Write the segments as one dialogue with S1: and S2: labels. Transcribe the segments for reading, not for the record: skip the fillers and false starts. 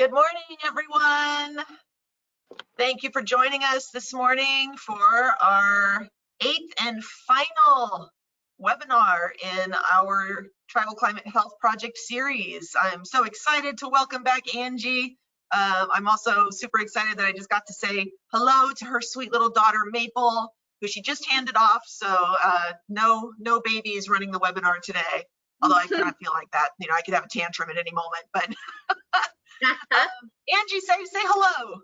S1: Good morning, everyone. Thank you for joining us this morning for our 8th and final webinar in our Tribal Climate Health Project series. I'm so excited to welcome back Angie. I'm also super excited that I just got to say hello to her sweet little daughter, Maple, who she just handed off. So no babies running the webinar today, although I kind of feel like that. You know, I could have a tantrum at any moment, but Angie, say hello.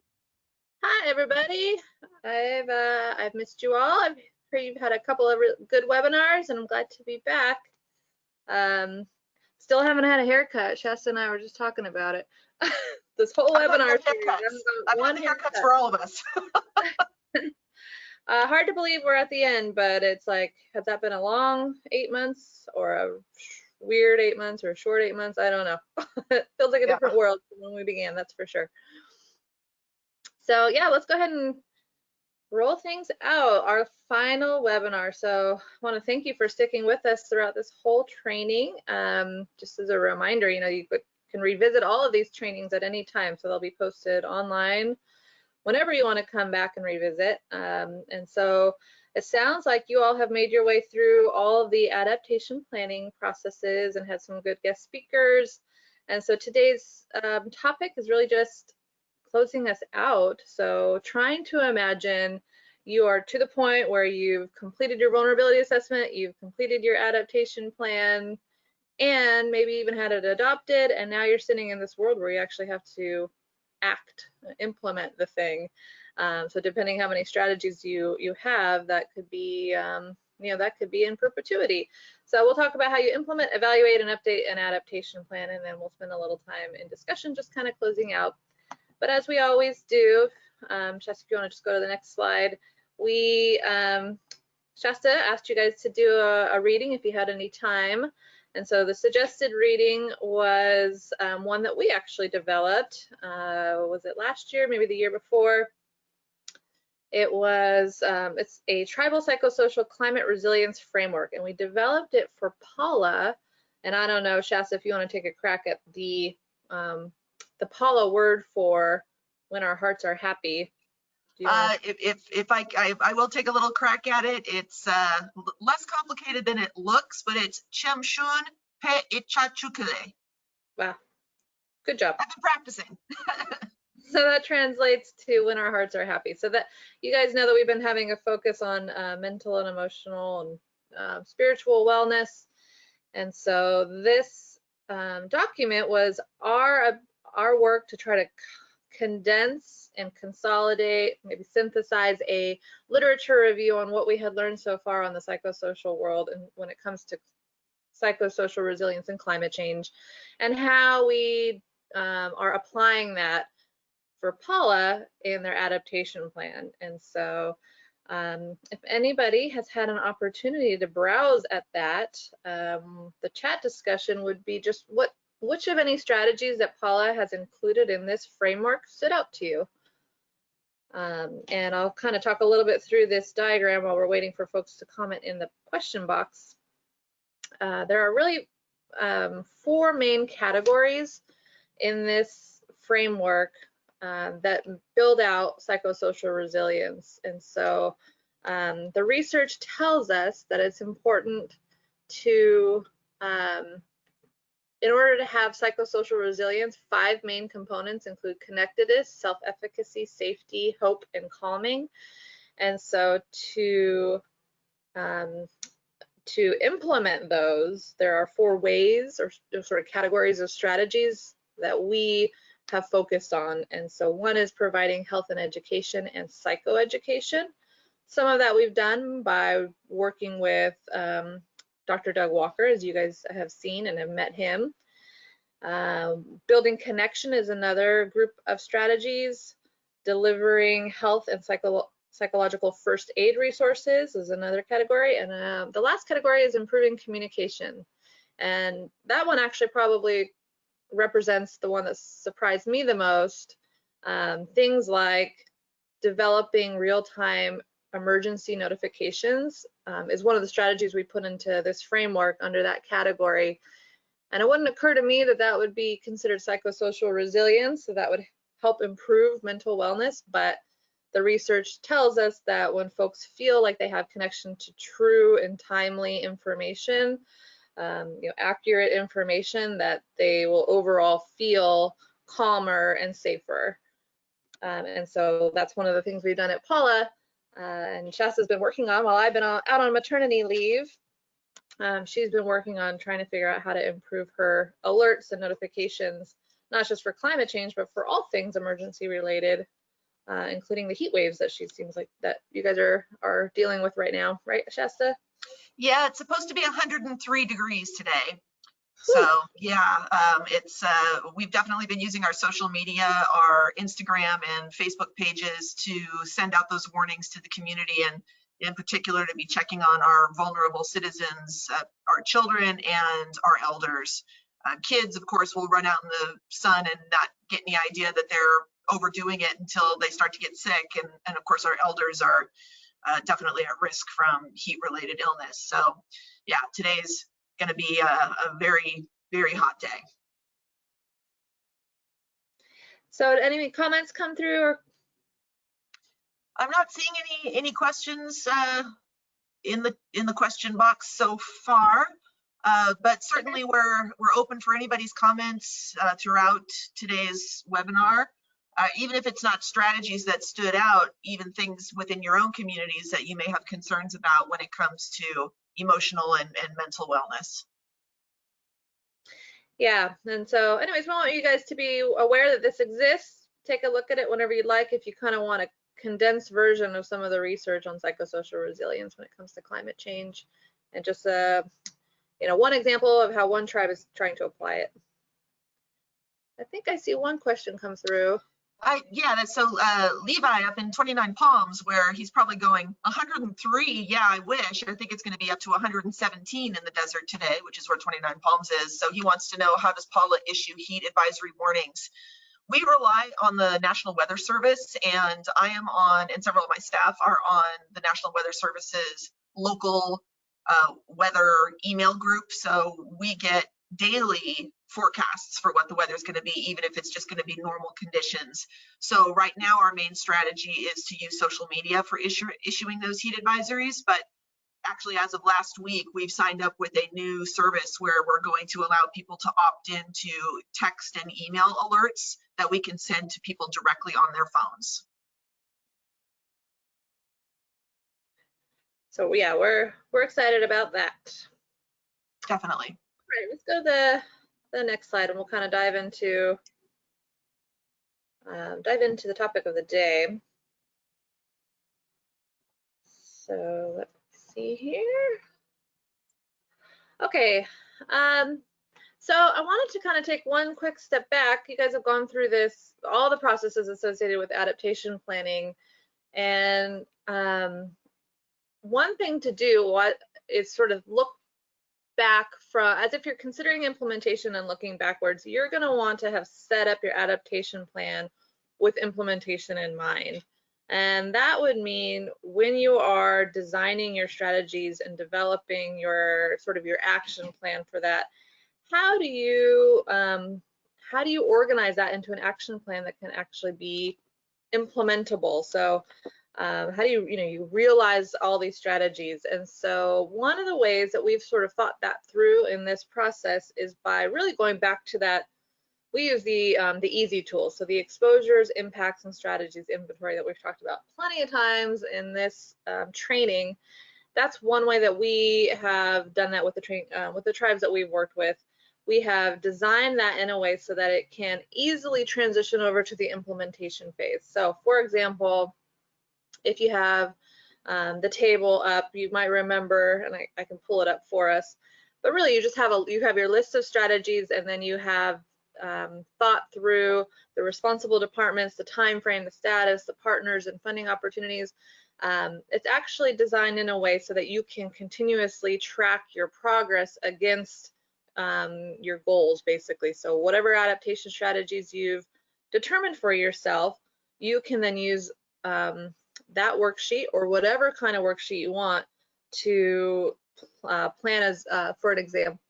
S2: Hi, everybody. I've missed you all. I've heard you've had a couple of good webinars, and I'm glad to be back. Still haven't had a haircut. Shasta and I were just talking about it. This whole webinar series.
S1: I've got haircuts for all of us.
S2: Hard to believe we're at the end, but it's like, has that been a long 8 months or a weird 8 months or a short 8 months? I don't know. It feels like a different world from when we began, that's for sure. So yeah, let's go ahead and roll things out. Our final webinar. So I want to thank you for sticking with us throughout this whole training. Just as a reminder, you know, you can revisit all of these trainings at any time. So they'll be posted online whenever you want to come back and revisit. And so it sounds like you all have made your way through all of the adaptation planning processes and had some good guest speakers. And so today's topic is really just closing us out. So trying to imagine you are to the point where you've completed your vulnerability assessment, you've completed your adaptation plan, and maybe even had it adopted, and now you're sitting in this world where you actually have to act, implement the thing. So depending how many strategies you have, that could be you know, that could be in perpetuity. So we'll talk about how you implement, evaluate, and update an adaptation plan, and then we'll spend a little time in discussion, just kind of closing out. But as we always do, Shasta, if you want to just go to the next slide, we, Shasta asked you guys to do a reading if you had any time. And so the suggested reading was one that we actually developed. Was it last year, maybe the year before? It was, it's a tribal psychosocial climate resilience framework, and we developed it for Paula. And I don't know, Shasta, if you want to take a crack at the Paula word for when our hearts are happy.
S1: If I will take a little crack at it. It's less complicated than it looks, but it's Chemshun Pe Ichachukule.
S2: Wow, good job.
S1: I've been practicing.
S2: So that translates to when our hearts are happy. So that you guys know that we've been having a focus on mental and emotional and spiritual wellness. And so this document was our work to try to condense and consolidate, maybe synthesize a literature review on what we had learned so far on the psychosocial world and when it comes to psychosocial resilience and climate change, and how we are applying that for Paula in their adaptation plan. And so if anybody has had an opportunity to browse at that, the chat discussion would be just which of any strategies that Paula has included in this framework stood out to you? And I'll kind of talk a little bit through this diagram while we're waiting for folks to comment in the question box. There are really 4 main categories in this framework that build out psychosocial resilience. And so the research tells us that it's important to in order to have psychosocial resilience, 5 main components include connectedness, self-efficacy, safety, hope, and calming. And so to implement those, there are 4 ways or sort of categories of strategies that we have focused on. And so one is providing health and education and psychoeducation. Some of that we've done by working with Dr. Doug Walker, as you guys have seen and have met him. Building connection is another group of strategies. Delivering health and psychological first aid resources is another category. And the last category is improving communication. And that one actually probably represents the one that surprised me the most. Things like developing real-time emergency notifications is one of the strategies we put into this framework under that category. And it wouldn't occur to me that that would be considered psychosocial resilience, so that would help improve mental wellness, but the research tells us that when folks feel like they have connection to true and timely information, accurate information, that they will overall feel calmer and safer. And so that's one of the things we've done at Paula, and Shasta's been working on while I've been out on maternity leave. She's been working on trying to figure out how to improve her alerts and notifications, not just for climate change, but for all things emergency related, including the heat waves that she seems like that you guys are dealing with right now, right, Shasta?
S1: Yeah, it's supposed to be 103 degrees today. So yeah, we've definitely been using our social media, our Instagram and Facebook pages to send out those warnings to the community, and in particular to be checking on our vulnerable citizens, our children and our elders. Kids, of course, will run out in the sun and not get any idea that they're overdoing it until they start to get sick. And of course, our elders are definitely at risk from heat-related illness. So yeah, today's going to be a very, very hot day.
S2: So any comments come through? Or?
S1: I'm not seeing any questions in the question box so far, but certainly we're open for anybody's comments throughout today's webinar. Even if it's not strategies that stood out, even things within your own communities that you may have concerns about when it comes to emotional and mental wellness.
S2: Yeah, and so anyways, we want you guys to be aware that this exists. Take a look at it whenever you'd like, if you kind of want a condensed version of some of the research on psychosocial resilience when it comes to climate change, and just one example of how one tribe is trying to apply it. I think I see one question come through.
S1: Yeah, that's so Levi up in 29 Palms, where he's probably going 103. Yeah, I wish. I think it's going to be up to 117 in the desert today, which is where 29 Palms is. So he wants to know, how does Paula issue heat advisory warnings? We rely on the National Weather Service, and I am on, and several of my staff are on the National Weather Service's local weather email group. So we get daily forecasts for what the weather is going to be, even if it's just going to be normal conditions. So right now our main strategy is to use social media for issuing those heat advisories, but actually as of last week we've signed up with a new service where we're going to allow people to opt into text and email alerts that we can send to people directly on their phones.
S2: So yeah, we're excited about that.
S1: Definitely.
S2: All right, let's go to the next slide, and we'll kind of dive into the topic of the day. So let's see here. Okay, so I wanted to kind of take one quick step back. You guys have gone through this, all the processes associated with adaptation planning, and one thing to do is sort of look back from, as if you're considering implementation and looking backwards, you're going to want to have set up your adaptation plan with implementation in mind. And that would mean when you are designing your strategies and developing your your action plan for that, how do you organize that into an action plan that can actually be implementable? So how do you realize all these strategies? And so one of the ways that we've sort of thought that through in this process is by really going back to that. We use the EASY tool, so the exposures, impacts, and strategies inventory that we've talked about plenty of times in this training. That's one way that we have done that with the tribes that we've worked with. We have designed that in a way so that it can easily transition over to the implementation phase. So for example, if you have the table up, you might remember, and I can pull it up for us, but really you just have your list of strategies, and then you have thought through the responsible departments, the time frame, the status, the partners, and funding opportunities. It's actually designed in a way so that you can continuously track your progress against your goals, basically. So whatever adaptation strategies you've determined for yourself, you can then use that worksheet or whatever kind of worksheet you want to plan as, for an example,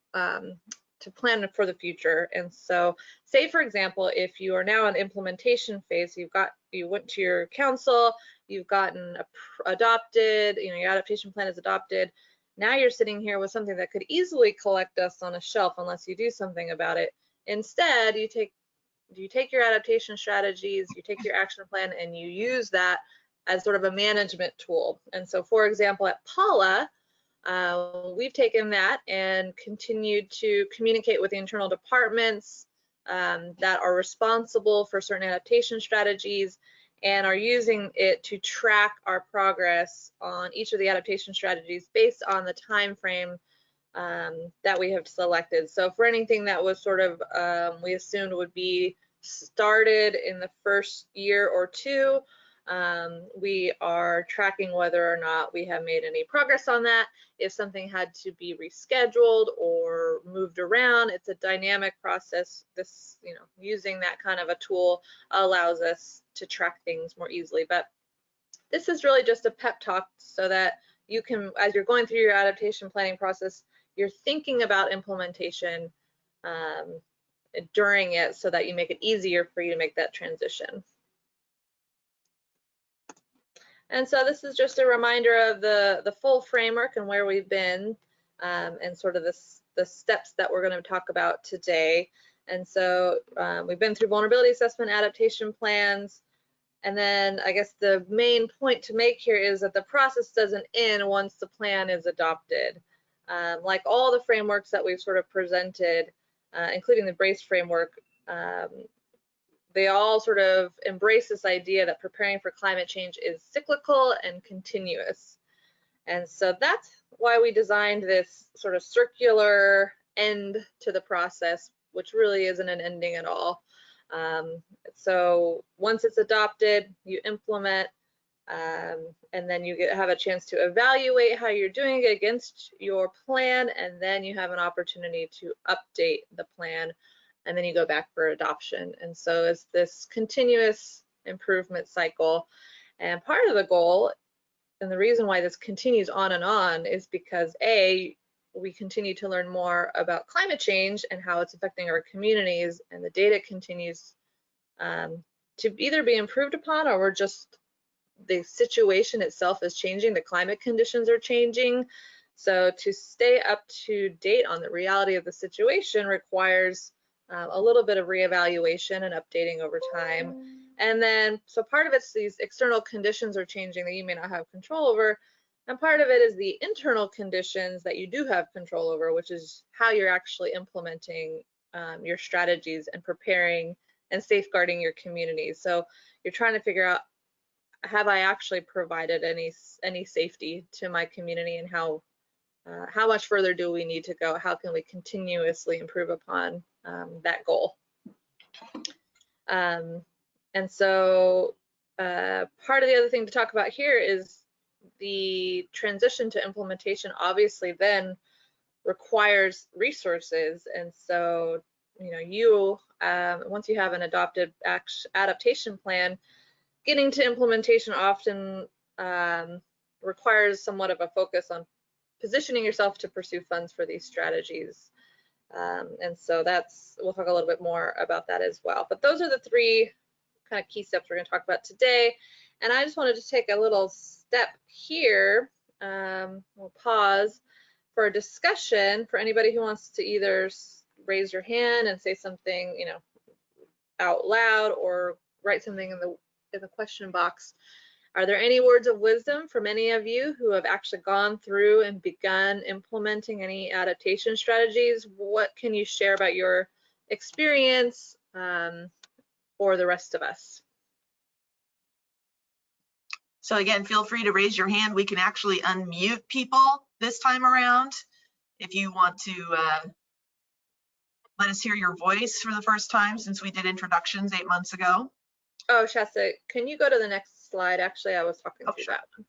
S2: to plan for the future. And so say, for example, if you are now in implementation phase, you went to your council, you've gotten adopted, your adaptation plan is adopted. Now you're sitting here with something that could easily collect dust on a shelf unless you do something about it. Instead, you take your adaptation strategies, you take your action plan, and you use that as sort of a management tool. And so, for example, at Paula, we've taken that and continued to communicate with the internal departments that are responsible for certain adaptation strategies, and are using it to track our progress on each of the adaptation strategies based on the time frame that we have selected. So for anything that was sort of we assumed would be started in the first year or two, we are tracking whether or not we have made any progress on that. If something had to be rescheduled or moved around, it's a dynamic process. This, using that kind of a tool allows us to track things more easily. But this is really just a pep talk so that you can, as you're going through your adaptation planning process, you're thinking about implementation during it so that you make it easier for you to make that transition. And so this is just a reminder of the full framework and where we've been and sort of the steps that we're going to talk about today. And so we've been through vulnerability assessment, adaptation plans, and then I guess the main point to make here is that the process doesn't end once the plan is adopted. Like all the frameworks that we've sort of presented, including the BRACE framework, they all sort of embrace this idea that preparing for climate change is cyclical and continuous. And so that's why we designed this sort of circular end to the process, which really isn't an ending at all. So once it's adopted, you implement, and then you have a chance to evaluate how you're doing it against your plan, and then you have an opportunity to update the plan, and then you go back for adoption. And so it's this continuous improvement cycle. And part of the goal, and the reason why this continues on is because A, we continue to learn more about climate change and how it's affecting our communities, and the data continues to either be improved upon, or we're just, the situation itself is changing, the climate conditions are changing. So to stay up to date on the reality of the situation requires a little bit of reevaluation and updating over time. And then, so part of it's these external conditions are changing that you may not have control over, and part of it is the internal conditions that you do have control over, which is how you're actually implementing your strategies and preparing and safeguarding your communities. So you're trying to figure out, have I actually provided any safety to my community, and how much further do we need to go? How can we continuously improve upon that goal? And so part of the other thing to talk about here is the transition to implementation obviously then requires resources. And so, once you have an adopted adaptation plan, getting to implementation often requires somewhat of a focus on positioning yourself to pursue funds for these strategies. And so we'll talk a little bit more about that as well. But those are the three kind of key steps we're going to talk about today. And I just wanted to take a little step here. We'll pause for a discussion for anybody who wants to either raise your hand and say something, out loud, or write something in the question box. Are there any words of wisdom from any of you who have actually gone through and begun implementing any adaptation strategies? What can you share about your experience for the rest of us?
S1: So again, feel free to raise your hand. We can actually unmute people this time around if you want to let us hear your voice for the first time, since we did introductions 8 months ago.
S2: Oh, Shasta, can you go to the next slide? Actually, I was talking through that one.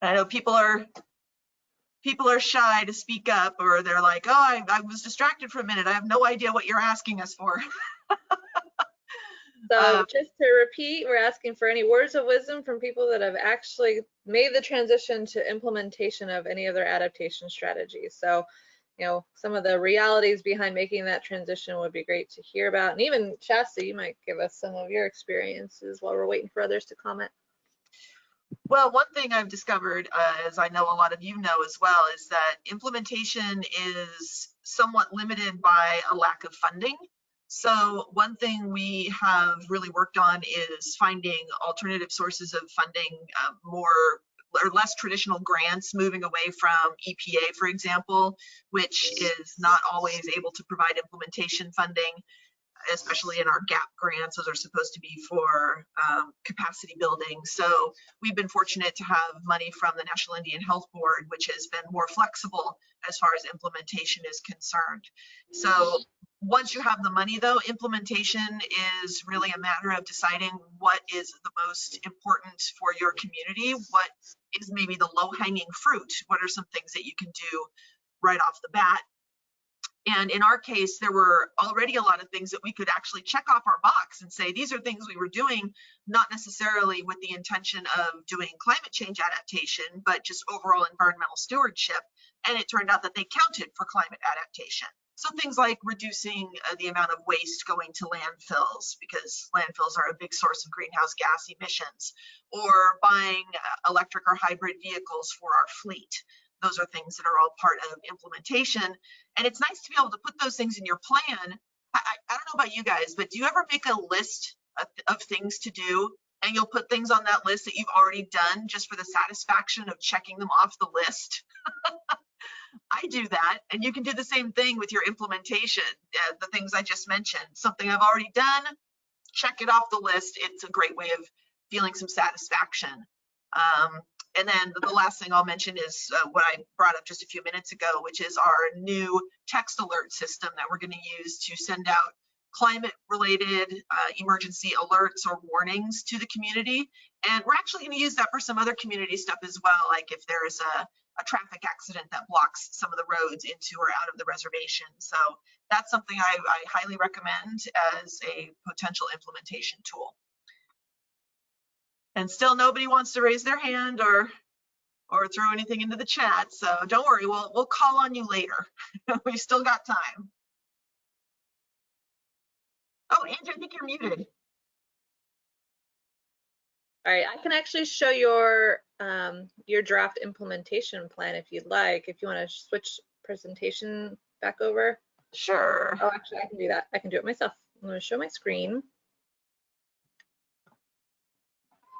S1: I know people are shy to speak up, or they're like, oh, I was distracted for a minute. I have no idea what you're asking us for.
S2: So just to repeat, we're asking for any words of wisdom from people that have actually made the transition to implementation of any of their adaptation strategies. So, you know, some of the realities behind making that transition would be great to hear about. And even Shasta, you might give us some of your experiences while we're waiting for others to comment.
S1: Well, one thing I've discovered, as I know a lot of you know as well, is that implementation is somewhat limited by a lack of funding. So one thing we have really worked on is finding alternative sources of funding, more or less traditional grants, moving away from EPA, for example, which is not always able to provide implementation funding, especially in our GAP grants. Those are supposed to be for capacity building. So we've been fortunate to have money from the National Indian Health Board, which has been more flexible as far as implementation is concerned. So once you have the money though, implementation is really a matter of deciding what is the most important for your community, what is maybe the low-hanging fruit, what are some things that you can do right off the bat. And in our case, there were already a lot of things that we could actually check off our box and say, these are things we were doing, not necessarily with the intention of doing climate change adaptation, but just overall environmental stewardship. And it turned out that they counted for climate adaptation. So things like reducing the amount of waste going to landfills, because landfills are a big source of greenhouse gas emissions, or buying electric or hybrid vehicles for our fleet. Those are things that are all part of implementation. And it's nice to be able to put those things in your plan. I don't know about you guys, but do you ever make a list of things to do, and you'll put things on that list that you've already done just for the satisfaction of checking them off the list? I do that, and you can do the same thing with your implementation. The things I just mentioned, something I've already done, check it off the list. It's a great way of feeling some satisfaction. And then the last thing I'll mention is what I brought up just a few minutes ago, which is our new text alert system that we're going to use to send out climate-related emergency alerts or warnings to the community. And we're actually going to use that for some other community stuff as well, like if there's a traffic accident that blocks some of the roads into or out of the reservation. So that's something I highly recommend as a potential implementation tool. And still nobody wants to raise their hand or throw anything into the chat. So don't worry, we'll call on you later. We've still got time. Oh, Andrew, I think you're muted.
S2: All right, I can actually show your draft implementation plan if you'd like. If you want to switch presentation back over.
S1: Sure.
S2: Oh, actually, I can do that. I can do it myself. I'm going to show my screen.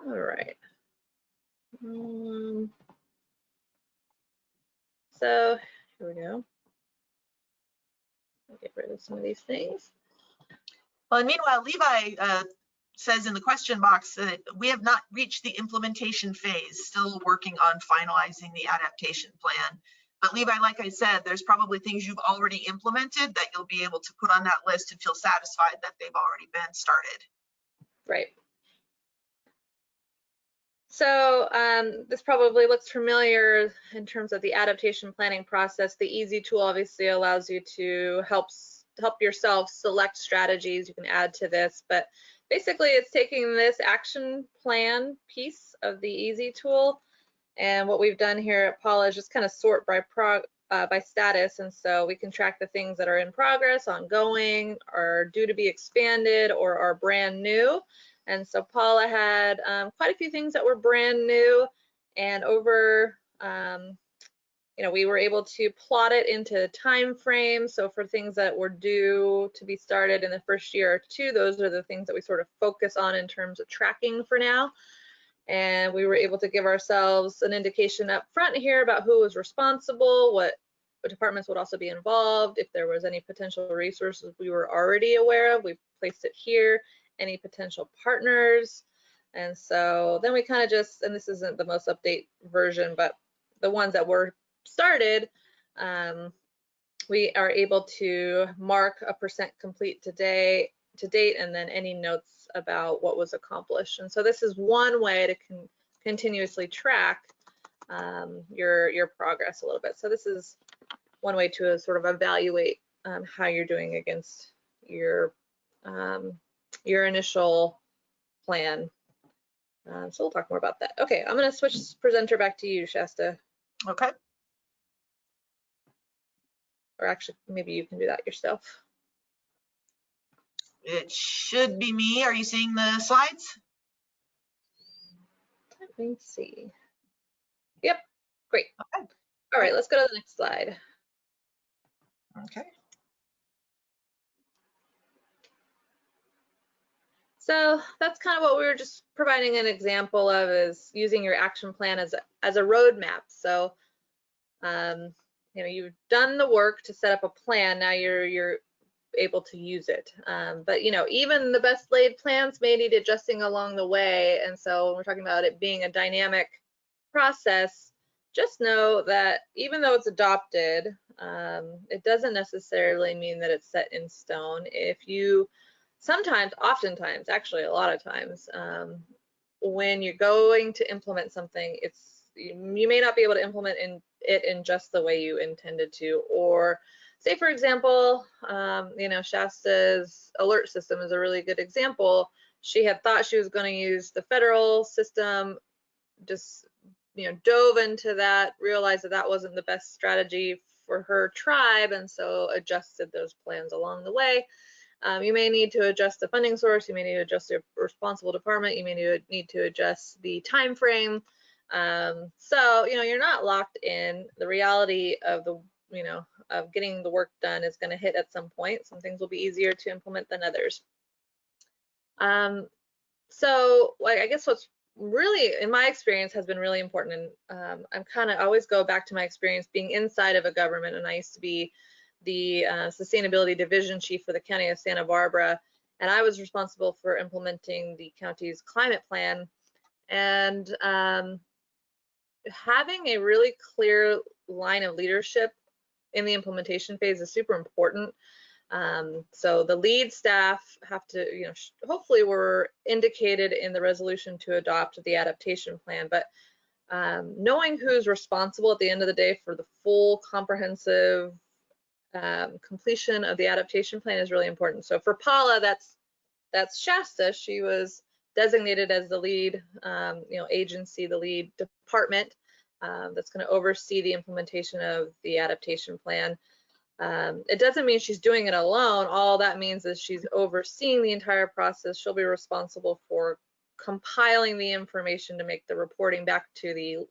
S2: All right. So here we go. I'll get rid of some of these things.
S1: Well, and meanwhile, Levi says in the question box that we have not reached the implementation phase, still working on finalizing the adaptation plan. But Levi, like I said, there's probably things you've already implemented that you'll be able to put on that list and feel satisfied that they've already been started.
S2: Right. So this probably looks familiar in terms of the adaptation planning process. The EASY tool obviously allows you to help yourself select strategies you can add to this, but basically it's taking this action plan piece of the EASY tool, and what we've done here at Paula is just kind of sort by status, and so we can track the things that are in progress, ongoing, are due to be expanded, or are brand new. And so Paula had quite a few things that were brand new, and over, we were able to plot it into time frames. So for things that were due to be started in the first year or two, those are the things that we sort of focus on in terms of tracking for now. And we were able to give ourselves an indication up front here about who was responsible, what departments would also be involved, if there was any potential resources we were already aware of, we placed it here, any potential partners. And so then we kind of just, and this isn't the most update version, but the ones that were started, we are able to mark a % complete to date, and then any notes about what was accomplished. And so this is one way to continuously track your progress a little bit. So this is one way to sort of evaluate how you're doing against your your initial plan. So we'll talk more about that. Okay, I'm going to switch presenter back to you, Shasta.
S1: Okay.
S2: Or actually, maybe you can do that yourself.
S1: It should be me. Are you seeing the slides?
S2: Let me see. Yep, great.
S1: Okay.
S2: All right, let's go to the next slide.
S1: Okay.
S2: So that's kind of what we were just providing an example of, is using your action plan as a roadmap. So, you know, you've done the work to set up a plan. Now you're able to use it. But you know, even the best laid plans may need adjusting along the way. And so when we're talking about it being a dynamic process, just know that even though it's adopted, it doesn't necessarily mean that it's set in stone. If you sometimes, oftentimes, actually a lot of times, when you're going to implement something, you may not be able to implement it in just the way you intended to. Or say, for example, you know, Shasta's alert system is a really good example. She had thought she was going to use the federal system, just, you know, dove into that, realized that that wasn't the best strategy for her tribe, and so adjusted those plans along the way. You may need to adjust the funding source, you may need to adjust your responsible department, you may need to adjust the time frame. So, you know, you're not locked in. The reality of of getting the work done is going to hit at some point. Some things will be easier to implement than others. So, like, I guess what's really, in my experience, has been really important, and I'm kind of always go back to my experience being inside of a government, and I used to be the sustainability division chief for the county of Santa Barbara, and I was responsible for implementing the county's climate plan. And having a really clear line of leadership in the implementation phase is super important. So the lead staff have to, you know, hopefully we're indicated in the resolution to adopt the adaptation plan, but knowing who's responsible at the end of the day for the full comprehensive completion of the adaptation plan is really important. So for Paula, that's Shasta. She was designated as the lead, you know, agency, the lead department that's going to oversee the implementation of the adaptation plan. It doesn't mean she's doing it alone. All that means is she's overseeing the entire process. She'll be responsible for compiling the information to make the reporting back to the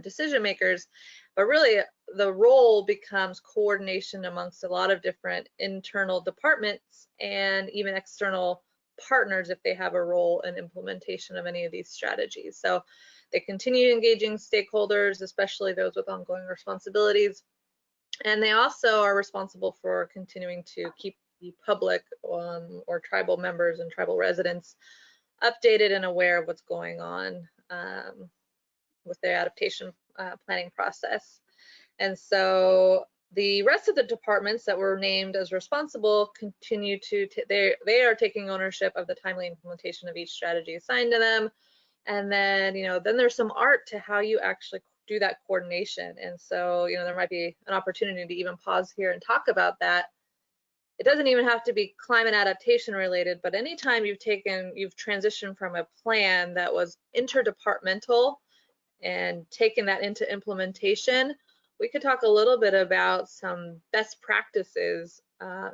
S2: decision makers. But really, the role becomes coordination amongst a lot of different internal departments and even external partners if they have a role in implementation of any of these strategies. So they continue engaging stakeholders, especially those with ongoing responsibilities. And they also are responsible for continuing to keep the public or tribal members and tribal residents updated and aware of what's going on with their adaptation planning process. And so the rest of the departments that were named as responsible continue to, they are taking ownership of the timely implementation of each strategy assigned to them. And then, you know, then there's some art to how you actually do that coordination. And so, you know, there might be an opportunity to even pause here and talk about that. It doesn't even have to be climate adaptation related, but anytime you've transitioned from a plan that was interdepartmental and taken that into implementation, we could talk a little bit about some best practices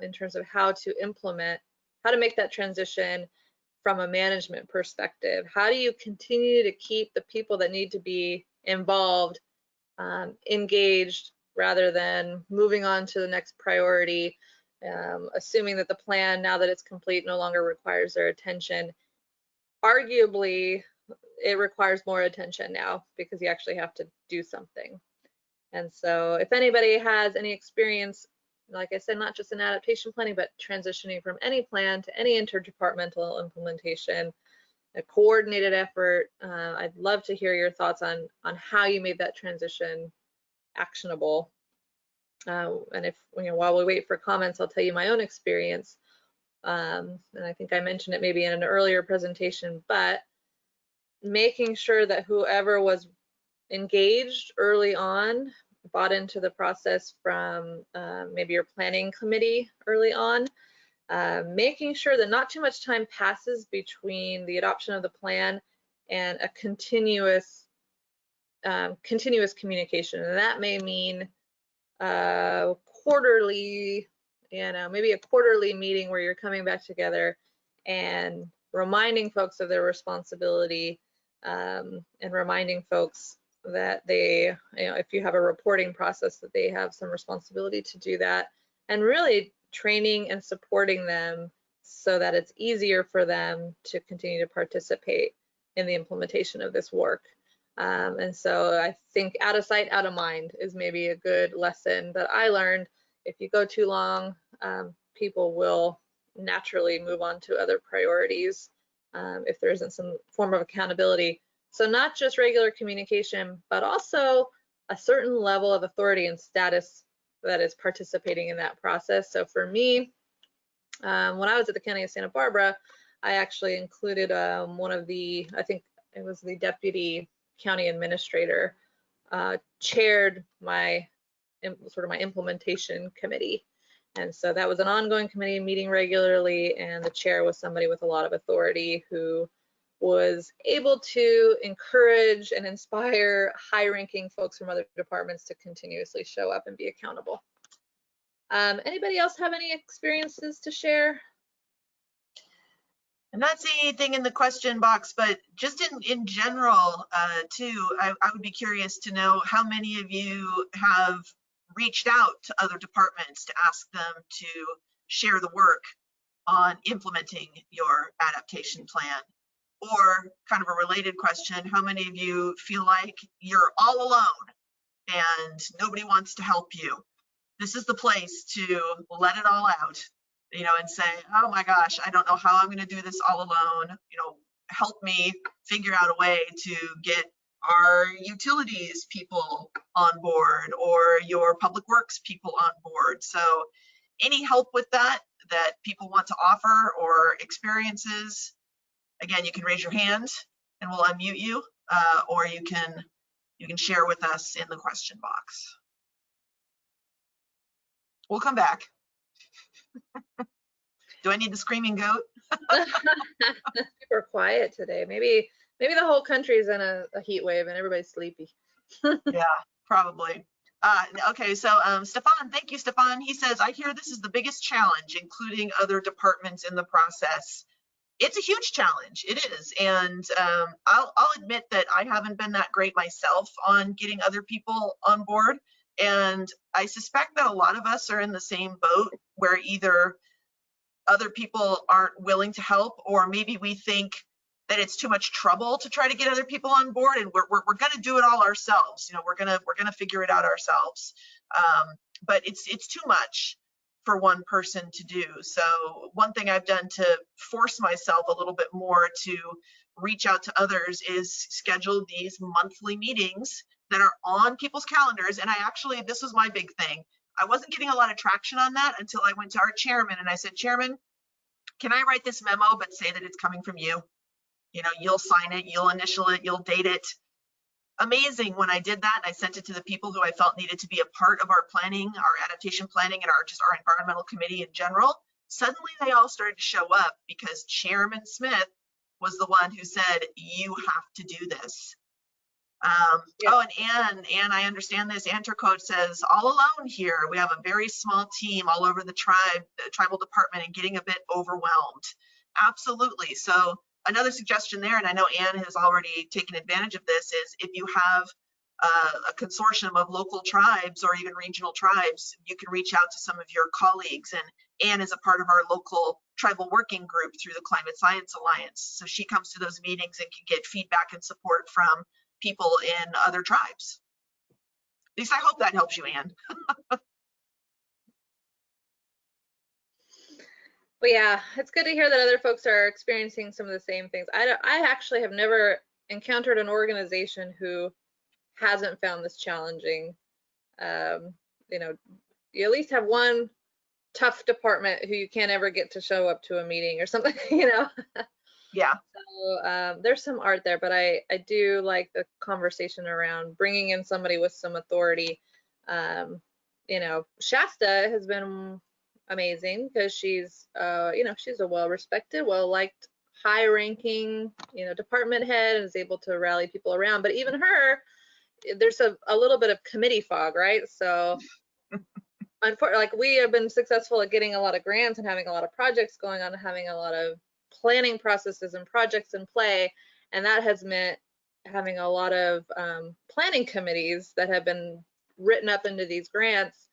S2: in terms of how to implement, how to make that transition from a management perspective. How do you continue to keep the people that need to be involved engaged rather than moving on to the next priority, assuming that the plan, now that it's complete, no longer requires their attention. Arguably, it requires more attention now because you actually have to do something. And so if anybody has any experience, like I said, not just in adaptation planning, but transitioning from any plan to any interdepartmental implementation, a coordinated effort, I'd love to hear your thoughts on how you made that transition actionable. And if, you know, while we wait for comments, I'll tell you my own experience. And I think I mentioned it maybe in an earlier presentation, but making sure that whoever was engaged early on, bought into the process from maybe your planning committee early on, making sure that not too much time passes between the adoption of the plan and a continuous communication. And that may mean quarterly, maybe a quarterly meeting where you're coming back together and reminding folks of their responsibility, and reminding folks that they, if you have a reporting process, that they have some responsibility to do that, and really training and supporting them so that it's easier for them to continue to participate in the implementation of this work. And so I think out of sight, out of mind is maybe a good lesson that I learned. If you go too long, people will naturally move on to other priorities if there isn't some form of accountability. So not just regular communication, but also a certain level of authority and status that is participating in that process. So for me, when I was at the County of Santa Barbara, I actually included one of the, I think it was the deputy county administrator, chaired my my implementation committee. And so that was an ongoing committee meeting regularly, and the chair was somebody with a lot of authority who was able to encourage and inspire high-ranking folks from other departments to continuously show up and be accountable. Anybody else have any experiences to share?
S1: I'm not seeing anything in the question box, but just in general, too, I would be curious to know how many of you have reached out to other departments to ask them to share the work on implementing your adaptation plan. Or kind of a related question, how many of you feel like you're all alone and nobody wants to help you? This is the place to let it all out, and say, oh my gosh, I don't know how I'm going to do this all alone. Help me figure out a way to get our utilities people on board or your public works people on board. So any help with that people want to offer or experiences, again, you can raise your hand and we'll unmute you, or you can share with us in the question box. We'll come back. Do I need the screaming goat?
S2: Super quiet today. Maybe the whole country's in a heat wave and everybody's sleepy.
S1: Yeah, probably. Okay, so Stefan, thank you, Stefan. He says, I hear this is the biggest challenge, including other departments in the process. It's a huge challenge, it is. And I'll admit that I haven't been that great myself on getting other people on board. And I suspect that a lot of us are in the same boat where either other people aren't willing to help, or maybe we think that it's too much trouble to try to get other people on board, and we're going to do it all ourselves. We're going to figure it out ourselves. But it's too much for one person to do. So one thing I've done to force myself a little bit more to reach out to others is schedule these monthly meetings that are on people's calendars. And this was my big thing. I wasn't getting a lot of traction on that until I went to our chairman and I said, Chairman, can I write this memo but say that it's coming from you? You'll sign it, you'll initial it, you'll date it. Amazing when I did that and I sent it to the people who I felt needed to be a part of our planning, our adaptation planning, and our environmental committee in general. Suddenly they all started to show up because Chairman Smith was the one who said, you have to do this. Yeah. Oh, and Ann, I understand this. Ann Turcotte says, all alone here. We have a very small team all over the tribal department and getting a bit overwhelmed. Absolutely. So another suggestion there, and I know Ann has already taken advantage of this, is if you have a consortium of local tribes or even regional tribes, you can reach out to some of your colleagues. And Ann is a part of our local tribal working group through the Climate Science Alliance. So she comes to those meetings and can get feedback and support from people in other tribes. At least I hope that helps you, Ann.
S2: But yeah, it's good to hear that other folks are experiencing some of the same things. I actually have never encountered an organization who hasn't found this challenging. You at least have one tough department who you can't ever get to show up to a meeting or something, Yeah. So there's some art there, but I do like the conversation around bringing in somebody with some authority. Shasta has been amazing because she's, you know, she's a well-respected, well-liked, high-ranking, you know, department head and is able to rally people around. But even her, there's a little bit of committee fog, right? So unfortunately, like, we have been successful at getting a lot of grants and having a lot of projects going on and having a lot of planning processes and projects in play. And that has meant having a lot of planning committees that have been written up into these grants.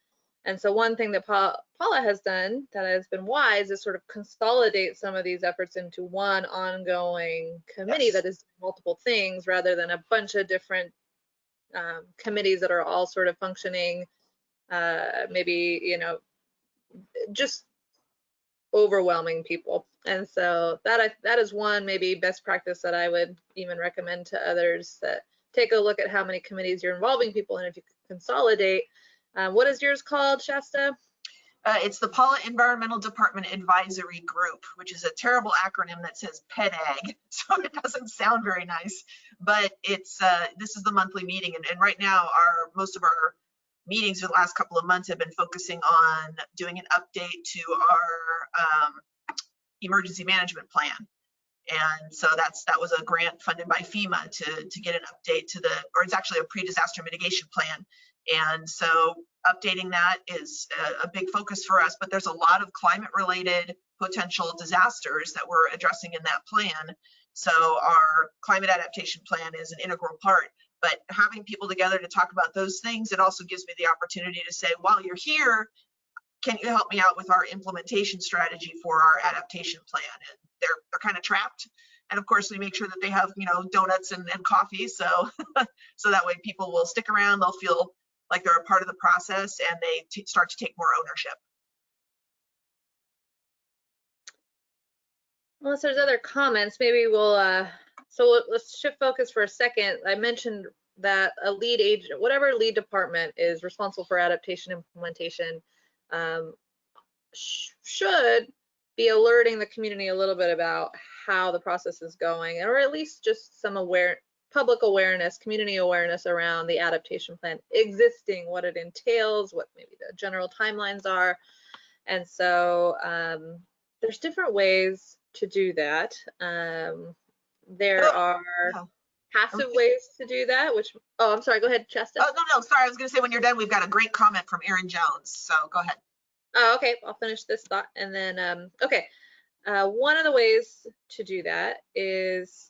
S2: And so one thing that Paula has done that has been wise is sort of consolidate some of these efforts into one ongoing committee that is multiple things rather than a bunch of different committees that are all sort of functioning, maybe, you know, just overwhelming people. And so that is one maybe best practice that I would even recommend to others, that take a look at how many committees you're involving people in. If you could consolidate. What is yours called, Shasta?
S1: It's the Paula Environmental Department Advisory Group, which is a terrible acronym that says PEDAG, so it doesn't sound very nice, but it's this is the monthly meeting, and right now most of our meetings for the last couple of months have been focusing on doing an update to our emergency management plan. And so that was a grant funded by FEMA to get an update to or it's actually a pre-disaster mitigation plan. And so updating that is a big focus for us, but there's a lot of climate related potential disasters that we're addressing in that plan. So our climate adaptation plan is an integral part, but having people together to talk about those things, it also gives me the opportunity to say, while you're here, can you help me out with our implementation strategy for our adaptation plan? And they're kind of trapped. And of course, we make sure that they have, you know, donuts and coffee. So, so that way people will stick around, they'll feel like they're a part of the process, and they start to take more ownership.
S2: Unless there's other comments, maybe we'll, so let's shift focus for a second. I mentioned that a lead agent, whatever lead department is responsible for adaptation implementation, should be alerting the community a little bit about how the process is going, or at least just some public awareness, community awareness around the adaptation plan existing, what it entails, what maybe the general timelines are. And so there's different ways to do that. There are passive ways to do that, which, I'm sorry, go ahead, Chesta.
S1: Oh, no, sorry, I was gonna say when you're done, we've got a great comment from Erin Jones, so go ahead.
S2: Oh, okay, I'll finish this thought. And then, okay, one of the ways to do that is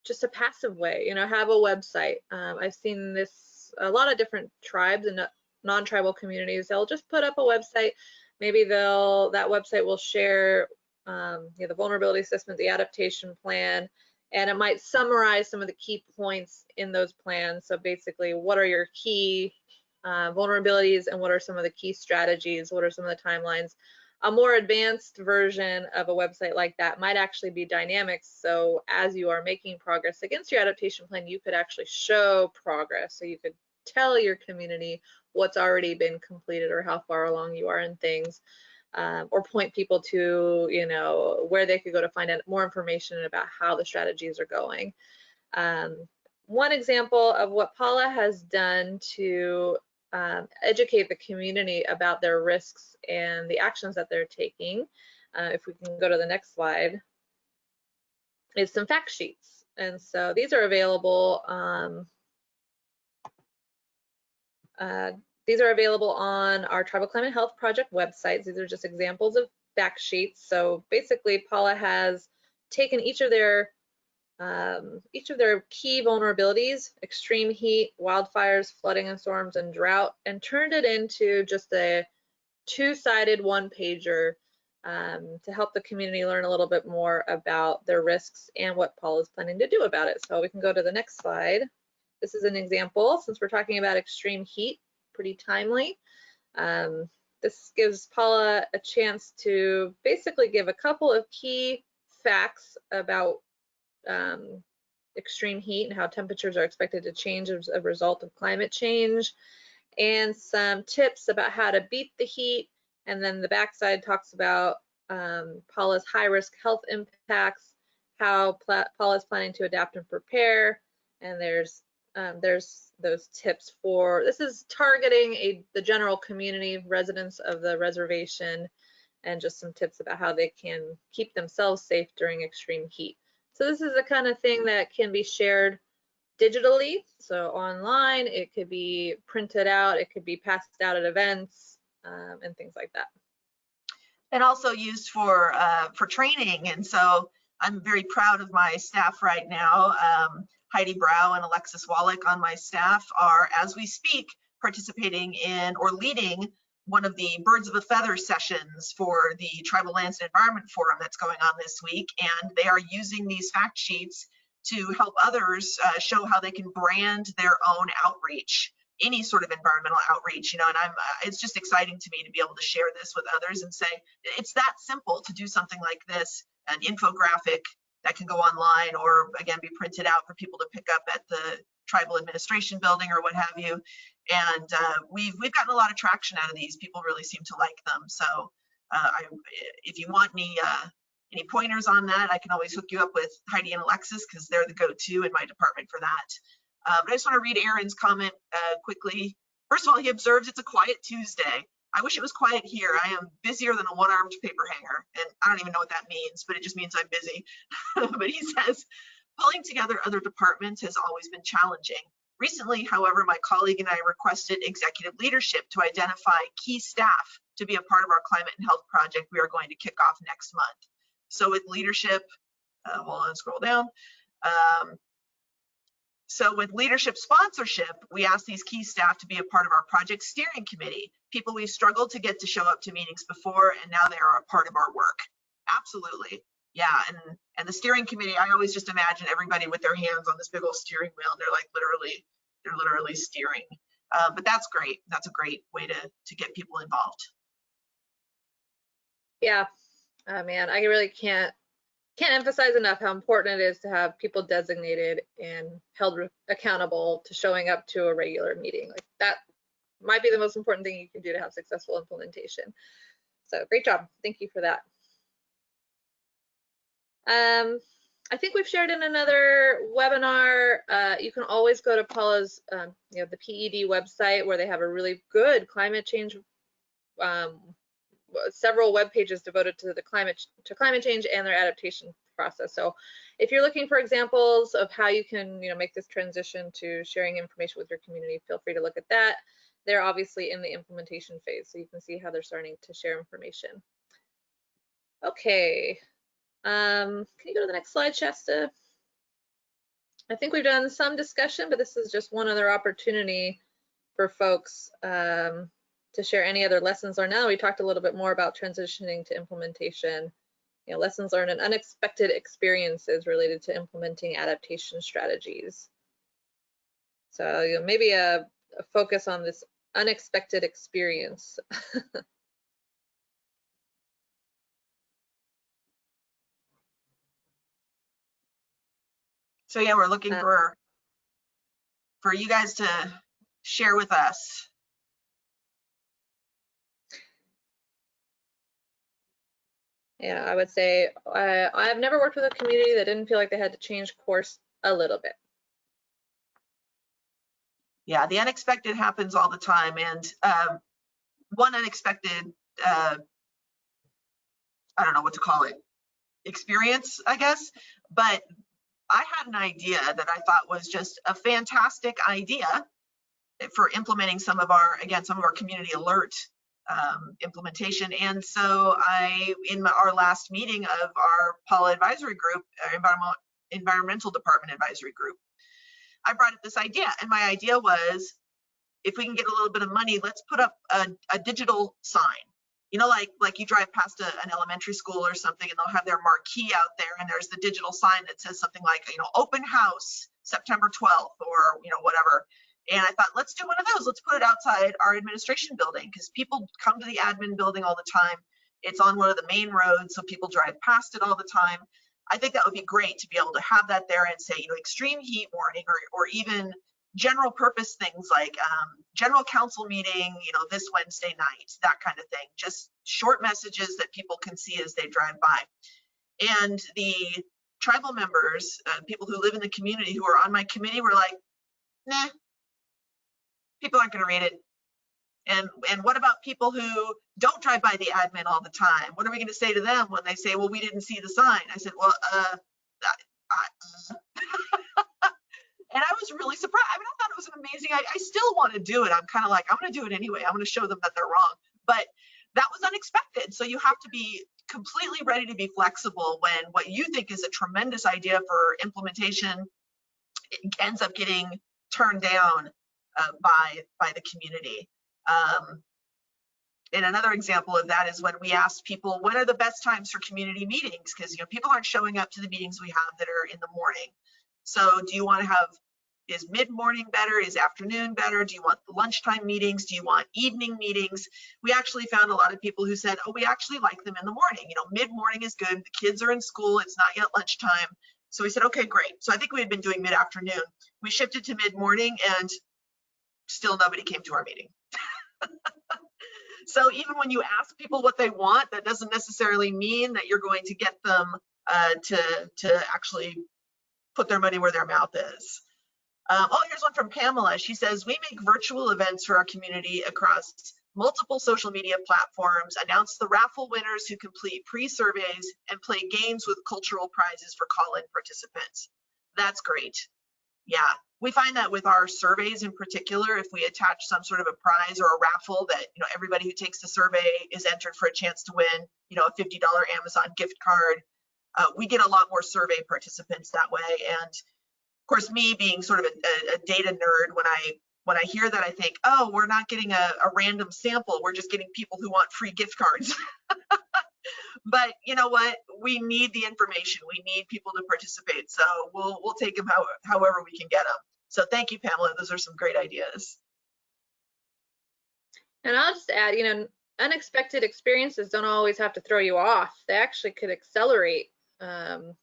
S2: just a passive way, you know, have a website. I've seen this, a lot of different tribes and non-tribal communities, they'll just put up a website. Maybe that website will share you know, the vulnerability assessment, the adaptation plan, and it might summarize some of the key points in those plans. So basically, what are your key vulnerabilities and what are some of the key strategies? What are some of the timelines? A more advanced version of a website like that might actually be dynamic. So as you are making progress against your adaptation plan, you could actually show progress. So you could tell your community what's already been completed or how far along you are in things, or point people to, you know, where they could go to find out more information about how the strategies are going. One example of what Paula has done to educate the community about their risks and the actions that they're taking, if we can go to the next slide, is some fact sheets. And so these are available on our Tribal Climate Health Project websites. These are just examples of fact sheets. So basically, Paula has taken each of their key vulnerabilities, extreme heat, wildfires, flooding and storms, and drought, and turned it into just a two-sided one-pager to help the community learn a little bit more about their risks and what Paula is planning to do about it. So we can go to the next slide. This is an example, since we're talking about extreme heat, pretty timely. This gives Paula a chance to basically give a couple of key facts about extreme heat and how temperatures are expected to change as a result of climate change, and some tips about how to beat the heat. And then the backside talks about Paula's high-risk health impacts, how Paula's planning to adapt and prepare, and there's those tips for, this is targeting the general community residents of the reservation, and just some tips about how they can keep themselves safe during extreme heat. So this is the kind of thing that can be shared digitally, so online, it could be printed out, it could be passed out at events, and things like that.
S1: And also used for training. And so I'm very proud of my staff right now. Heidi Brow and Alexis Wallach on my staff are, as we speak, participating in or leading one of the Birds of a Feather sessions for the Tribal Lands and Environment Forum that's going on this week. And they are using these fact sheets to help others show how they can brand their own outreach, any sort of environmental outreach, you know, and it's just exciting to me to be able to share this with others and say, it's that simple to do something like this, an infographic that can go online or again, be printed out for people to pick up at the tribal administration building or what have you. And we've gotten a lot of traction out of these. People really seem to like them. So if you want any pointers on that, I can always hook you up with Heidi and Alexis because they're the go-to in my department for that. But I just want to read Aaron's comment quickly. First of all, he observes it's a quiet Tuesday. I wish it was quiet here. I am busier than a one-armed paper hanger. And I don't even know what that means, but it just means I'm busy. But he says, pulling together other departments has always been challenging. Recently, however, my colleague and I requested executive leadership to identify key staff to be a part of our climate and health project we are going to kick off next month. So with leadership, hold on, scroll down. So with leadership sponsorship, we asked these key staff to be a part of our project steering committee, people we've struggled to get to show up to meetings before, and now they are a part of our work. Absolutely. Yeah, and the steering committee, I always just imagine everybody with their hands on this big old steering wheel. They're like literally steering. But that's great. That's a great way to get people involved.
S2: Yeah, man, I really can't emphasize enough how important it is to have people designated and held accountable to showing up to a regular meeting. Like that might be the most important thing you can do to have successful implementation. So great job. Thank you for that. I think we've shared in another webinar. You can always go to Paula's, the PED website where they have a really good climate change, several web pages devoted to the climate change and their adaptation process. So if you're looking for examples of how you can make this transition to sharing information with your community, feel free to look at that. They're obviously in the implementation phase, so you can see how they're starting to share information. Okay, can you go to the next slide, Shasta? I think we've done some discussion, but this is just one other opportunity for folks to share any other lessons learned. Now we talked a little bit more about transitioning to implementation, lessons learned and unexpected experiences related to implementing adaptation strategies. So maybe a focus on this unexpected experience.
S1: So yeah, we're looking for you guys to share with us.
S2: Yeah, I would say I've never worked with a community that didn't feel like they had to change course a little bit.
S1: Yeah, the unexpected happens all the time. And one unexpected, I don't know what to call it, experience, I guess, but I had an idea that I thought was just a fantastic idea for implementing some of our community alert implementation. And so in our last meeting of our Paula advisory group, environmental department advisory group, I brought up this idea. And my idea was, if we can get a little bit of money, let's put up a digital sign. Like you drive past an elementary school or something, and they'll have their marquee out there, and there's the digital sign that says something like, open house September 12th, or whatever. And I thought, let's do one of those. Let's put it outside our administration building, because people come to the admin building all the time. It's on one of the main roads, so people drive past it all the time. I think that would be great to be able to have that there and say, extreme heat warning, or even general purpose things like general council meeting, this Wednesday night, that kind of thing. Just short messages that people can see as they drive by. And the tribal members, people who live in the community who are on my committee, were like, nah, people aren't going to read it. And what about people who don't drive by the admin all the time? What are we going to say to them when they say, well, we didn't see the sign? I said, well, and I was really surprised. I mean, I thought it was an amazing, I still want to do it. I'm kind of like, I'm going to do it anyway. I'm going to show them that they're wrong. But that was unexpected. So you have to be completely ready to be flexible when what you think is a tremendous idea for implementation ends up getting turned down by the community. And another example of that is when we asked people, when are the best times for community meetings? Because people aren't showing up to the meetings we have that are in the morning. So do you want to have, is mid-morning better? Is afternoon better? Do you want lunchtime meetings? Do you want evening meetings? We actually found a lot of people who said, oh, we actually like them in the morning. Mid-morning is good. The kids are in school. It's not yet lunchtime. So we said, okay, great. So I think we had been doing mid-afternoon. We shifted to mid-morning and still nobody came to our meeting. So even when you ask people what they want, that doesn't necessarily mean that you're going to get them to actually put their money where their mouth is. Oh, here's one from Pamela. She says, we make virtual events for our community across multiple social media platforms, announce the raffle winners who complete pre-surveys, and play games with cultural prizes for call-in participants. That's great. Yeah, we find that with our surveys in particular, if we attach some sort of a prize or a raffle that, everybody who takes the survey is entered for a chance to win, a $50 Amazon gift card, we get a lot more survey participants that way. And of course, me being sort of a data nerd, when I hear that, I think, oh, we're not getting a random sample. We're just getting people who want free gift cards. But you know what? We need the information. We need people to participate. So we'll take them however we can get them. So thank you, Pamela. Those are some great ideas.
S2: And I'll just add, unexpected experiences don't always have to throw you off. They actually could accelerate the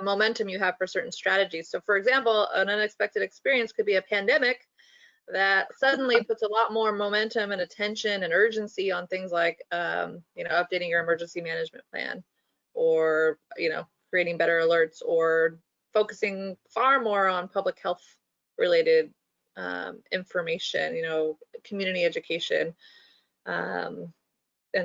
S2: momentum you have for certain strategies. So for example, an unexpected experience could be a pandemic that suddenly puts a lot more momentum and attention and urgency on things like updating your emergency management plan, or creating better alerts, or focusing far more on public health related information, community education. And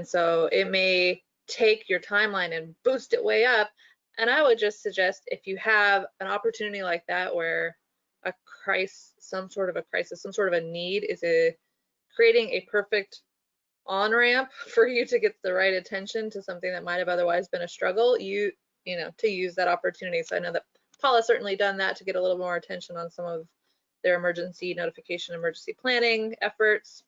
S2: so it may take your timeline and boost it way up. And I would just suggest, if you have an opportunity like that where some sort of a need is creating a perfect on-ramp for you to get the right attention to something that might have otherwise been a struggle, to use that opportunity. So I know that Paul has certainly done that to get a little more attention on some of their emergency notification, emergency planning efforts.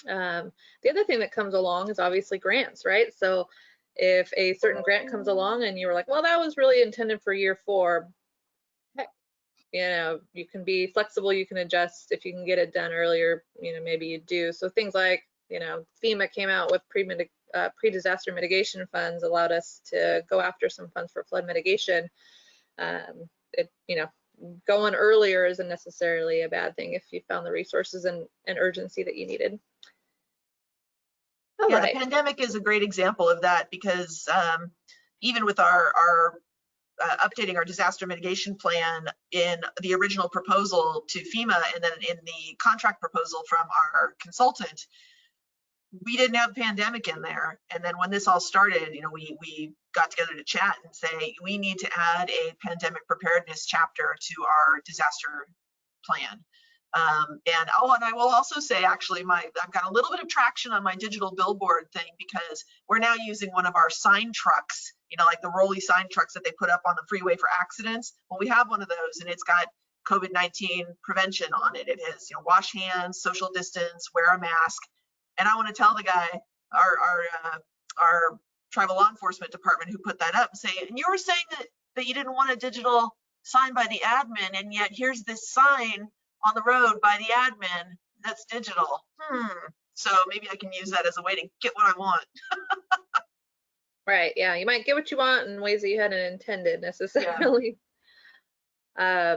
S2: The other thing that comes along is obviously grants, right? So if a certain grant comes along and you were like, well, that was really intended for year 4, heck, you can be flexible, you can adjust. If you can get it done earlier, maybe you do. So things like, FEMA came out with pre-disaster mitigation funds, allowed us to go after some funds for flood mitigation. Going earlier isn't necessarily a bad thing if you found the resources and urgency that you needed.
S1: Yeah, the pandemic is a great example of that, because even with our updating our disaster mitigation plan in the original proposal to FEMA, and then in the contract proposal from our consultant, we didn't have pandemic in there. And then when this all started, we got together to chat and say, we need to add a pandemic preparedness chapter to our disaster plan. And I will also say, actually, I've got a little bit of traction on my digital billboard thing, because we're now using one of our sign trucks, like the rolly sign trucks that they put up on the freeway for accidents. Well, we have one of those, and it's got COVID-19 prevention on it. It is, wash hands, social distance, wear a mask. And I want to tell the guy, our tribal law enforcement department who put that up, and say, and you were saying that you didn't want a digital sign by the admin, and yet here's this sign on the road by the admin that's digital. So maybe I can use that as a way to get what I want.
S2: Right, yeah, you might get what you want in ways that you hadn't intended necessarily. Yeah.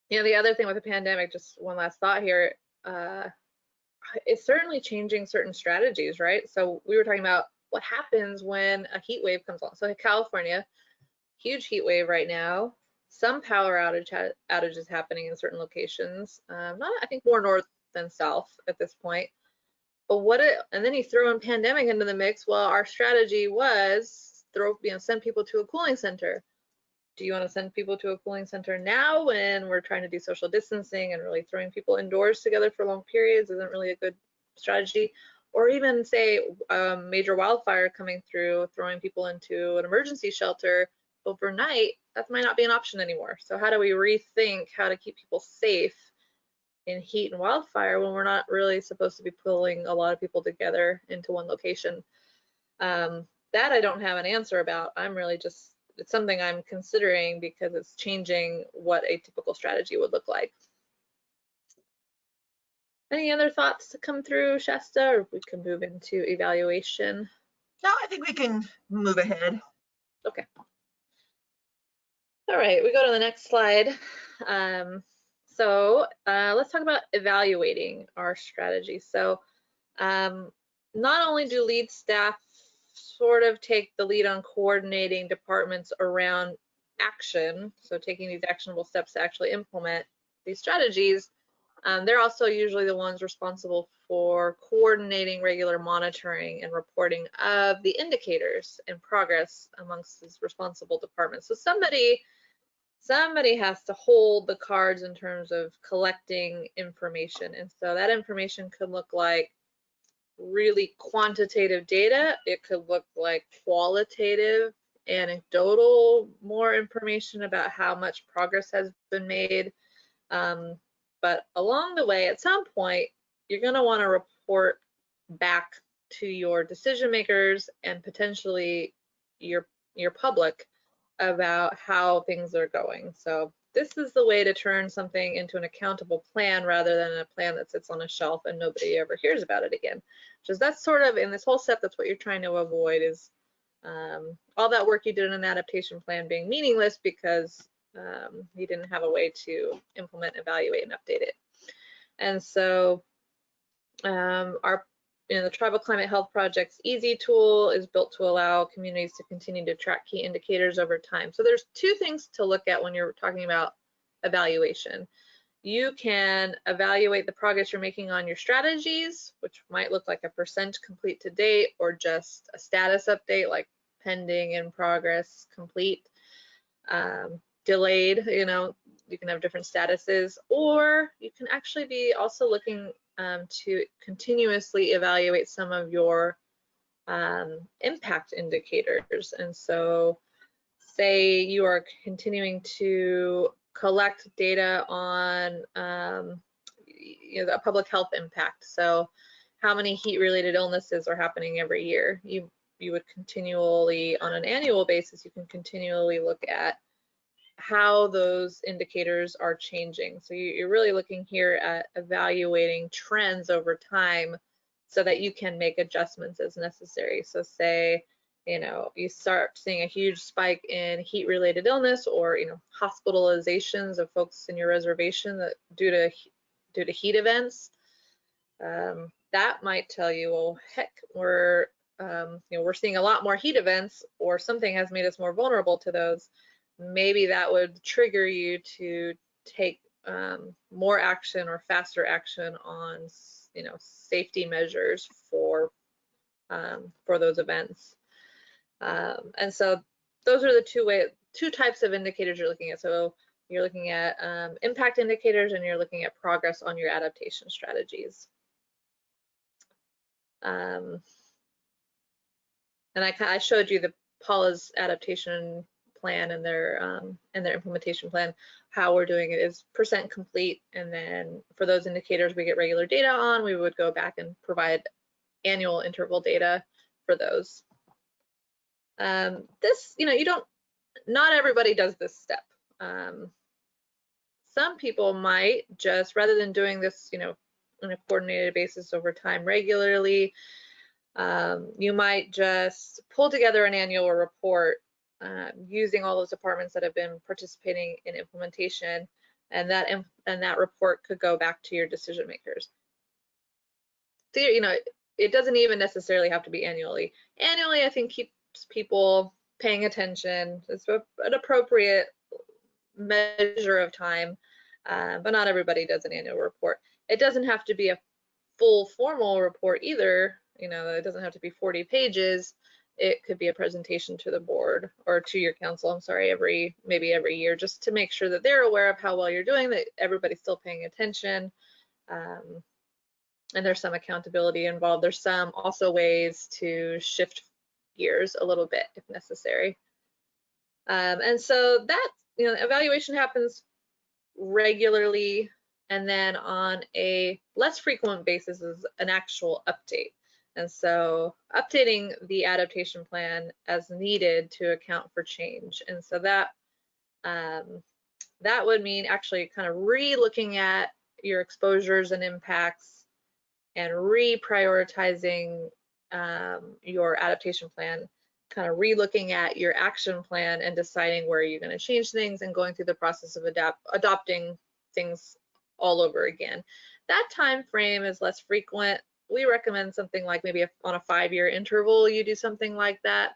S2: The other thing with the pandemic, just one last thought here, it's certainly changing certain strategies, right? So we were talking about what happens when a heat wave comes along. So in California, huge heat wave right now. Some power outages happening in certain locations. I think more north than south at this point. But and then you throw in pandemic into the mix. Well, our strategy was send people to a cooling center. Do you want to send people to a cooling center now when we're trying to do social distancing and really throwing people indoors together for long periods isn't really a good strategy? Or even say a major wildfire coming through, throwing people into an emergency shelter overnight, that might not be an option anymore. So how do we rethink how to keep people safe in heat and wildfire when we're not really supposed to be pulling a lot of people together into one location? That I don't have an answer about. I'm really just, it's something I'm considering because it's changing what a typical strategy would look like. Any other thoughts to come through, Shasta, or we can move into evaluation?
S1: No, I think we can move ahead.
S2: Okay. All right, we go to the next slide. Let's talk about evaluating our strategy. So not only do lead staff sort of take the lead on coordinating departments around action, so taking these actionable steps to actually implement these strategies, they're also usually the ones responsible for coordinating regular monitoring and reporting of the indicators and progress amongst these responsible departments. So somebody has to hold the cards in terms of collecting information. And so that information could look like really quantitative data. It could look like qualitative, anecdotal, more information about how much progress has been made. But along the way, at some point, you're going to want to report back to your decision makers and potentially your public about how things are going. So this is the way to turn something into an accountable plan rather than a plan that sits on a shelf and nobody ever hears about it again. Because that's sort of, in this whole step, that's what you're trying to avoid, is all that work you did in an adaptation plan being meaningless because you didn't have a way to implement, evaluate, and update it. And so the Tribal Climate Health Project's EASY tool is built to allow communities to continue to track key indicators over time. So there's two things to look at when you're talking about evaluation. You can evaluate the progress you're making on your strategies, which might look like a % complete to date, or just a status update like pending, in progress, complete, delayed. You can have different statuses, or you can actually be also looking to continuously evaluate some of your impact indicators. And so say you are continuing to collect data on the public health impact. So how many heat-related illnesses are happening every year? You would continually, on an annual basis, you can continually look at how those indicators are changing. So you're really looking here at evaluating trends over time so that you can make adjustments as necessary. So say, you start seeing a huge spike in heat-related illness, or hospitalizations of folks in your reservation that due to heat events. That might tell you, well, heck, we're seeing a lot more heat events, or something has made us more vulnerable to those. Maybe that would trigger you to take more action or faster action on, safety measures for those events. And so those are the two types of indicators you're looking at. So you're looking at impact indicators, and you're looking at progress on your adaptation strategies. And I showed you the Paula's adaptation plan and their implementation plan. How we're doing it is % complete, and then for those indicators we get regular data on, we would go back and provide annual interval data for those. Not everybody does this step. Some people might just, rather than doing this, on a coordinated basis over time regularly, you might just pull together an annual report using all those departments that have been participating in implementation, and that report could go back to your decision makers. So it doesn't even necessarily have to be annually. Annually, I think, keeps people paying attention. It's an appropriate measure of time, but not everybody does an annual report. It doesn't have to be a full formal report either. You know, it doesn't have to be 40 pages. It could be a presentation to the board or to your council, I'm sorry, maybe every year, just to make sure that they're aware of how well you're doing, that everybody's still paying attention. And there's some accountability involved. There's some also ways to shift gears a little bit if necessary. And so that, you know, evaluation happens regularly, and then on a less frequent basis is an actual update. And so updating the adaptation plan as needed to account for change. And so that that would mean actually kind of re-looking at your exposures and impacts and reprioritizing your adaptation plan, kind of re-looking at your action plan and deciding where you're going to change things and going through the process of adopting things all over again. That time frame is less frequent. We recommend something like maybe on a 5-year interval, you do something like that.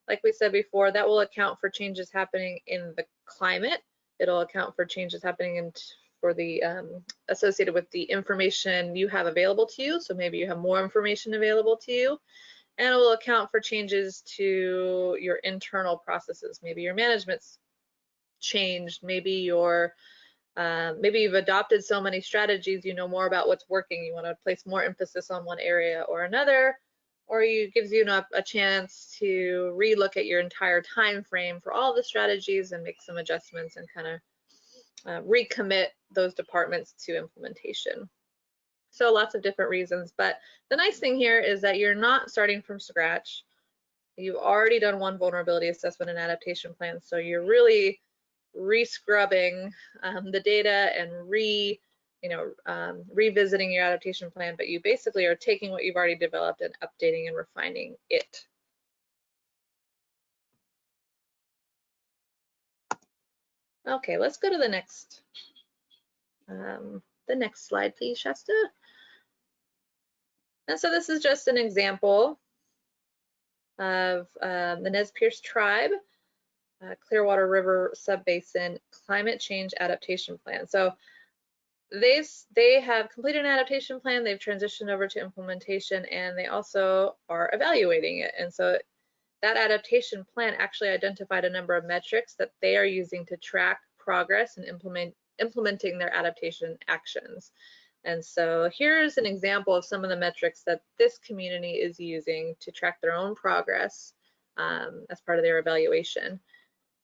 S2: Like we said before, that will account for changes happening in the climate. It'll account for changes happening for the associated with the information you have available to you. So maybe you have more information available to you. And it will account for changes to your internal processes. Maybe your management's changed. Maybe your maybe you've adopted so many strategies, you know more about what's working. You want to place more emphasis on one area or another, or it gives you a chance to relook at your entire time frame for all the strategies and make some adjustments and kind of recommit those departments to implementation. So lots of different reasons, but the nice thing here is that you're not starting from scratch. You've already done one vulnerability assessment and adaptation plan, so you're really re-scrubbing the data and revisiting your adaptation plan, but you basically are taking what you've already developed and updating and refining it. Okay, let's go to the next slide, please, Shasta. And so this is just an example of the Nez Perce tribe, Clearwater River Subbasin Climate Change Adaptation Plan. So they have completed an adaptation plan, they've transitioned over to implementation, and they also are evaluating it. And so that adaptation plan actually identified a number of metrics that they are using to track progress and implementing their adaptation actions. And so here's an example of some of the metrics that this community is using to track their own progress as part of their evaluation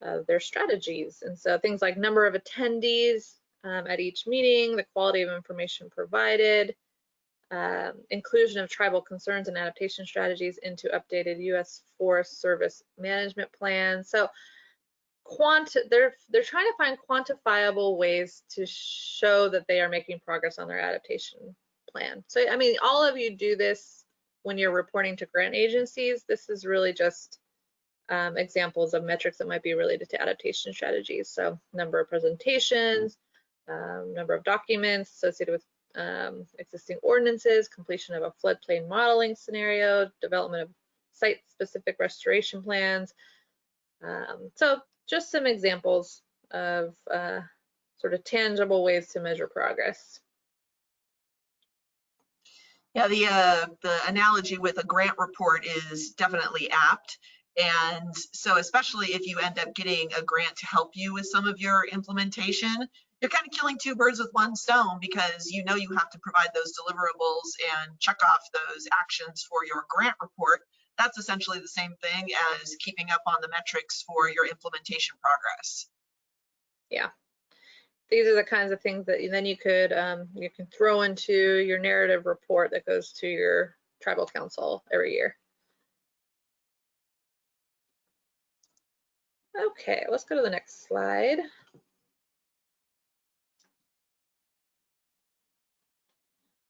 S2: of their strategies. And so things like number of attendees at each meeting, the quality of information provided, inclusion of tribal concerns and adaptation strategies into updated U.S. Forest Service management plans. So they're trying to find quantifiable ways to show that they are making progress on their adaptation plan. So I mean, all of you do this when you're reporting to grant agencies. This is really just examples of metrics that might be related to adaptation strategies. So number of presentations, number of documents associated with existing ordinances, completion of a floodplain modeling scenario, development of site-specific restoration plans. So just some examples of sort of tangible ways to measure progress.
S1: Yeah, the analogy with a grant report is definitely apt. And so especially if you end up getting a grant to help you with some of your implementation, you're kind of killing 2 birds with 1 stone, because you know you have to provide those deliverables and check off those actions for your grant report. That's essentially the same thing as keeping up on the metrics for your implementation progress.
S2: Yeah, these are the kinds of things that then you can throw into your narrative report that goes to your tribal council every year. Okay, let's go to the next slide.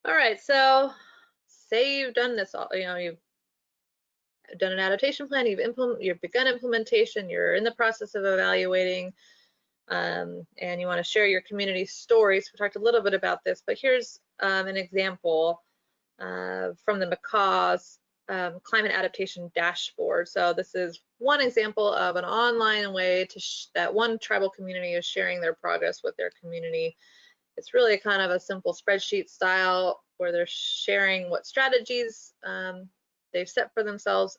S2: All right, so say you've done this all, you've done an adaptation plan, you've begun implementation, you're in the process of evaluating, and you want to share your community stories. We talked a little bit about this, but here's an example from the Macaw's climate adaptation dashboard. So this is one example of an online way that one tribal community is sharing their progress with their community. It's really kind of a simple spreadsheet style where they're sharing what strategies they've set for themselves,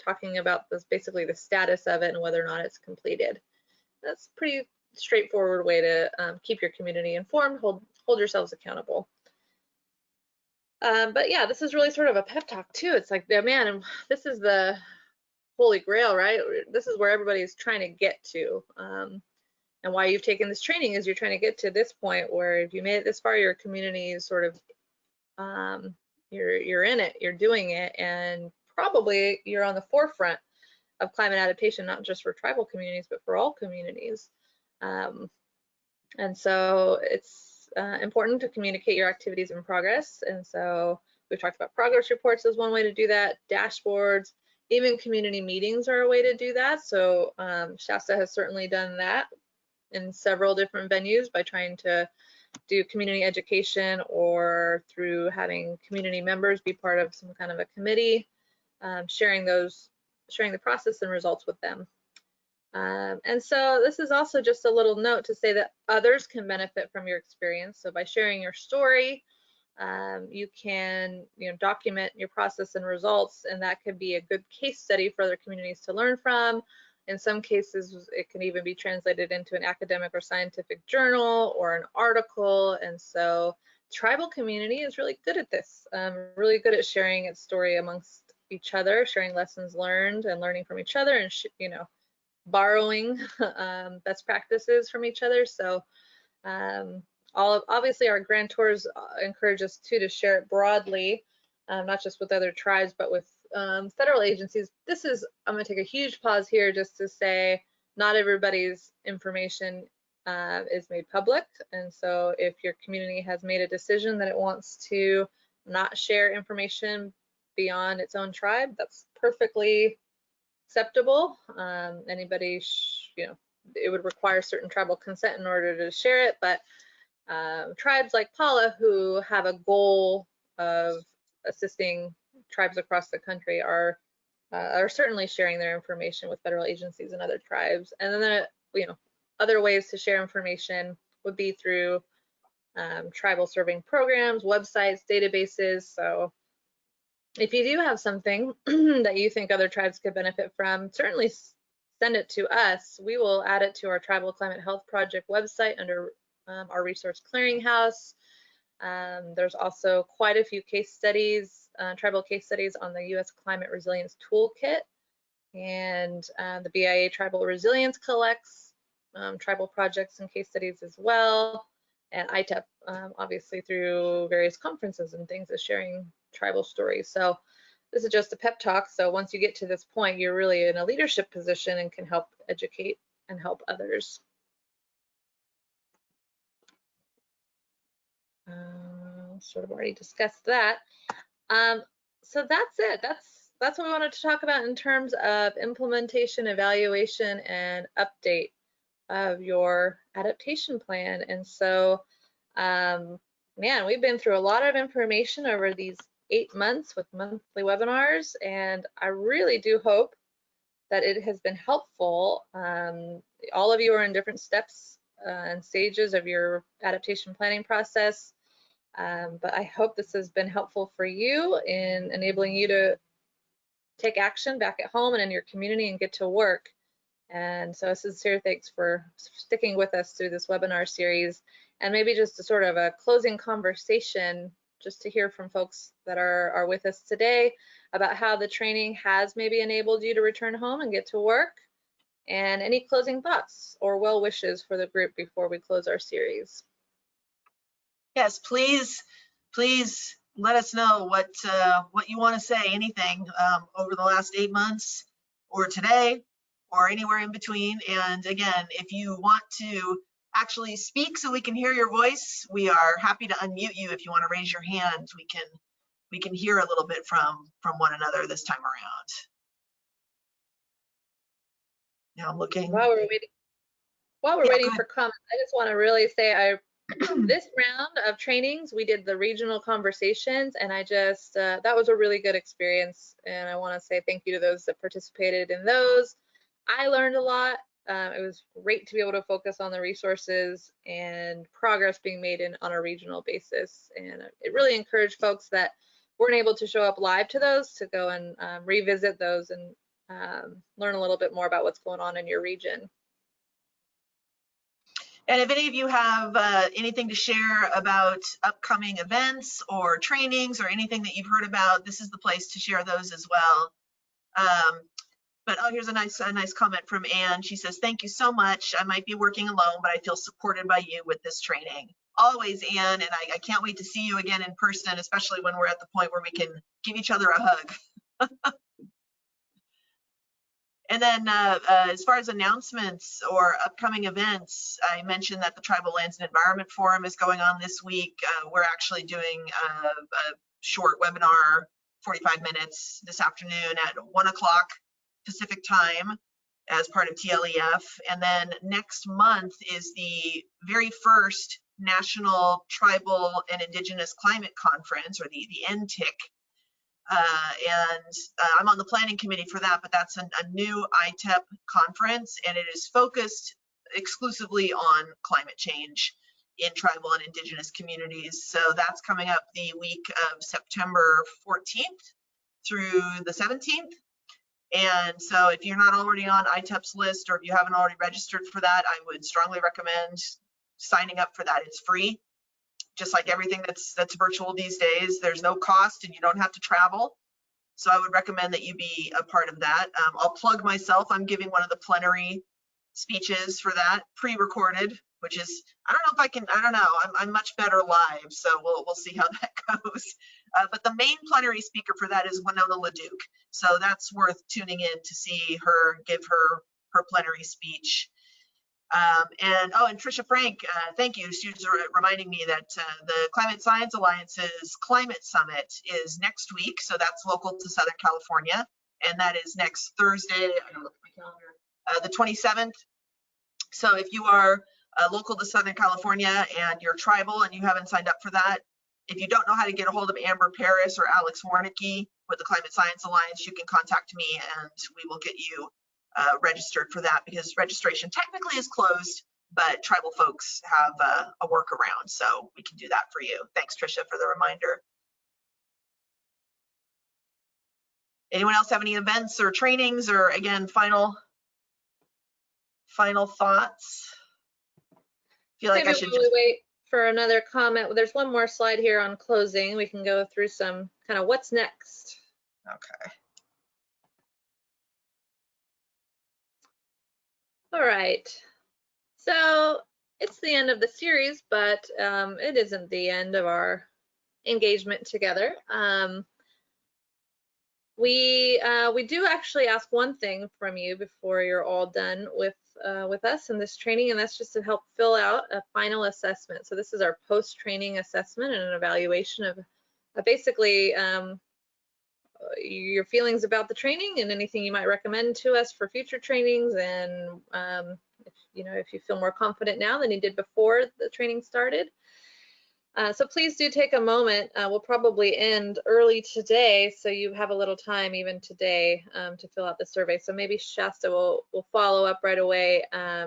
S2: talking about this, basically the status of it and whether or not it's completed. That's a pretty straightforward way to keep your community informed, hold yourselves accountable. But yeah, this is really sort of a pep talk too. It's like, man, this is the holy grail, right? This is where everybody's trying to get to. And why you've taken this training is you're trying to get to this point where if you made it this far, your community is sort of, you're in it, you're doing it, and probably you're on the forefront of climate adaptation, not just for tribal communities, but for all communities. And so it's important to communicate your activities in progress. And so we've talked about progress reports as one way to do that, dashboards, even community meetings are a way to do that. So Shasta has certainly done that in several different venues by trying to do community education or through having community members be part of some kind of a committee, sharing the process and results with them. And so this is also just a little note to say that others can benefit from your experience. So by sharing your story, you can document your process and results, and that could be a good case study for other communities to learn from. In some cases, it can even be translated into an academic or scientific journal or an article. And so tribal community is really good at this, really good at sharing its story amongst each other, sharing lessons learned and learning from each other, and borrowing best practices from each other. So obviously our grantors encourage us to share it broadly, not just with other tribes, but with federal agencies. I'm going to take a huge pause here just to say not everybody's information is made public. And so if your community has made a decision that it wants to not share information beyond its own tribe, that's perfectly acceptable. Anybody, it would require certain tribal consent in order to share it, but tribes like Paula, who have a goal of assisting tribes across the country, are certainly sharing their information with federal agencies and other tribes. And then other ways to share information would be through tribal serving programs, websites, databases. So if you do have something that you think other tribes could benefit from, certainly send it to us. We will add it to our Tribal Climate Health Project website under our resource clearinghouse. There's also quite a few case studies, tribal case studies on the U.S. Climate Resilience Toolkit, and the BIA Tribal Resilience collects tribal projects and case studies as well, and ITEP obviously through various conferences and things is sharing tribal stories. So this is just a pep talk. So once you get to this point, you're really in a leadership position and can help educate and help others. Sort of already discussed that. So that's it. That's what we wanted to talk about in terms of implementation, evaluation, and update of your adaptation plan. And so, man, we've been through a lot of information over these 8 months with monthly webinars, and I really do hope that it has been helpful. All of you are in different steps and stages of your adaptation planning process. But I hope this has been helpful for you in enabling you to take action back at home and in your community and get to work. And so a sincere thanks for sticking with us through this webinar series, and maybe just a sort of a closing conversation just to hear from folks that are with us today about how the training has maybe enabled you to return home and get to work, and any closing thoughts or well wishes for the group before we close our series.
S1: Yes, please let us know what you want to say, anything over the last 8 months or today or anywhere in between. And again, if you want to actually speak so we can hear your voice, we are happy to unmute you. If you want to raise your hand, we can hear a little bit from one another this time around. Now I'm looking.
S2: While we're waiting for comments, I just want to really say this round of trainings, we did the regional conversations, and I just, that was a really good experience. And I want to say thank you to those that participated in those. I learned a lot. it was great to be able to focus on the resources and progress being made on a regional basis. And it really encouraged folks that weren't able to show up live to those to go and revisit those and learn a little bit more about what's going on in your region.
S1: And if any of you have anything to share about upcoming events or trainings or anything that you've heard about, this is the place to share those as well. But oh, here's a nice comment from Anne. She says, "Thank you so much. I might be working alone, but I feel supported by you with this training." Always, Anne, and I can't wait to see you again in person, especially when we're at the point where we can give each other a hug. And then as far as announcements or upcoming events, I mentioned that the Tribal Lands and Environment Forum is going on this week. We're actually doing a short webinar, 45 minutes this afternoon at 1 o'clock Pacific time as part of TLEF. And then next month is the very first National Tribal and Indigenous Climate Conference, or the NTIC. I'm on the planning committee for that, but that's a new ITEP conference, and it is focused exclusively on climate change in tribal and indigenous communities. So that's coming up the week of September 14th through the 17th. And so if you're not already on ITEP's list, or if you haven't already registered for that, I would strongly recommend signing up for that. It's free. Just like everything that's virtual these days, there's no cost and you don't have to travel. So I would recommend that you be a part of that. I'll plug myself. I'm giving one of the plenary speeches for that, pre-recorded, which is, I don't know if I can, I don't know, I'm much better live, so we'll see how that goes. But the main plenary speaker for that is Winona LaDuke. So that's worth tuning in to see her give her plenary speech. And Tricia Frank, thank you. She was reminding me that the Climate Science Alliance's Climate Summit is next week. So that's local to Southern California. And that is next Thursday, I gotta look at my calendar, the 27th. So if you are local to Southern California and you're tribal and you haven't signed up for that, if you don't know how to get a hold of Amber Paris or Alex Warnicki with the Climate Science Alliance, you can contact me and we will get you registered for that, because registration technically is closed, but tribal folks have a workaround, so we can do that for you. Thanks, Tricia, for the reminder. Anyone else have any events or trainings, or again, final thoughts? Feel like
S2: Maybe
S1: I should
S2: just wait for another comment. There's one more slide here on closing. We can go through some kind of what's next.
S1: Okay.
S2: All right, so it's the end of the series, but it isn't the end of our engagement together. We do actually ask one thing from you before you're all done with us in this training, and that's just to help fill out a final assessment. So this is our post-training assessment and an evaluation of basically your feelings about the training and anything you might recommend to us for future trainings, and if you feel more confident now than you did before the training started. So please do take a moment. We'll probably end early today, so you have a little time even today to fill out the survey. So maybe Shasta will follow up right away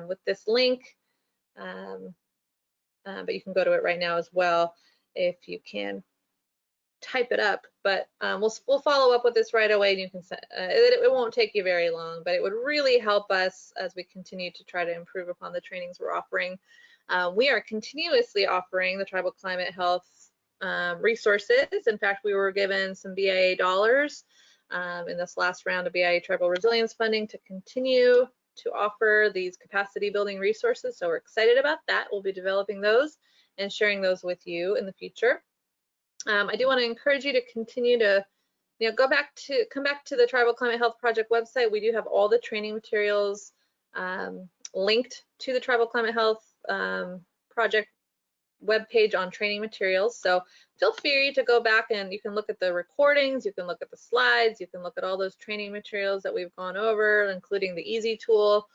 S2: with this link, but you can go to it right now as well if you can type it up. But we'll follow up with this right away, and you can it won't take you very long, but it would really help us as we continue to try to improve upon the trainings we're offering. We are continuously offering the Tribal Climate Health resources. In fact, we were given some BIA dollars in this last round of BIA Tribal Resilience funding to continue to offer these capacity building resources. So we're excited about that. We'll be developing those and sharing those with you in the future. I do want to encourage you to continue to come back to the Tribal Climate Health Project website. We do have all the training materials linked to the Tribal Climate Health Project webpage on training materials. So feel free to go back and you can look at the recordings, you can look at the slides, you can look at all those training materials that we've gone over, including the easy tool.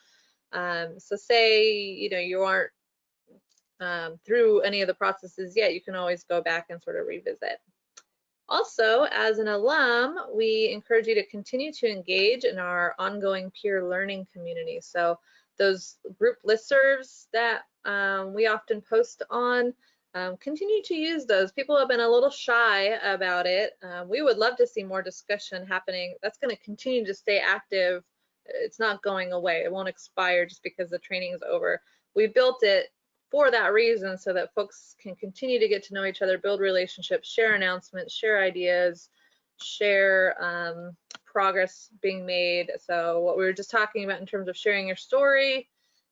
S2: So say you aren't through any of the processes yet, you can always go back and sort of revisit. Also, as an alum, we encourage you to continue to engage in our ongoing peer learning community. So Those group listservs that we often post on, continue to use those. People have been a little shy about it. We would love to see more discussion happening. That's going to continue to stay active. It's not going away. It won't expire just because the training is over. We built it for that reason, so that folks can continue to get to know each other, build relationships, share announcements, share ideas, share progress being made. So what we were just talking about in terms of sharing your story,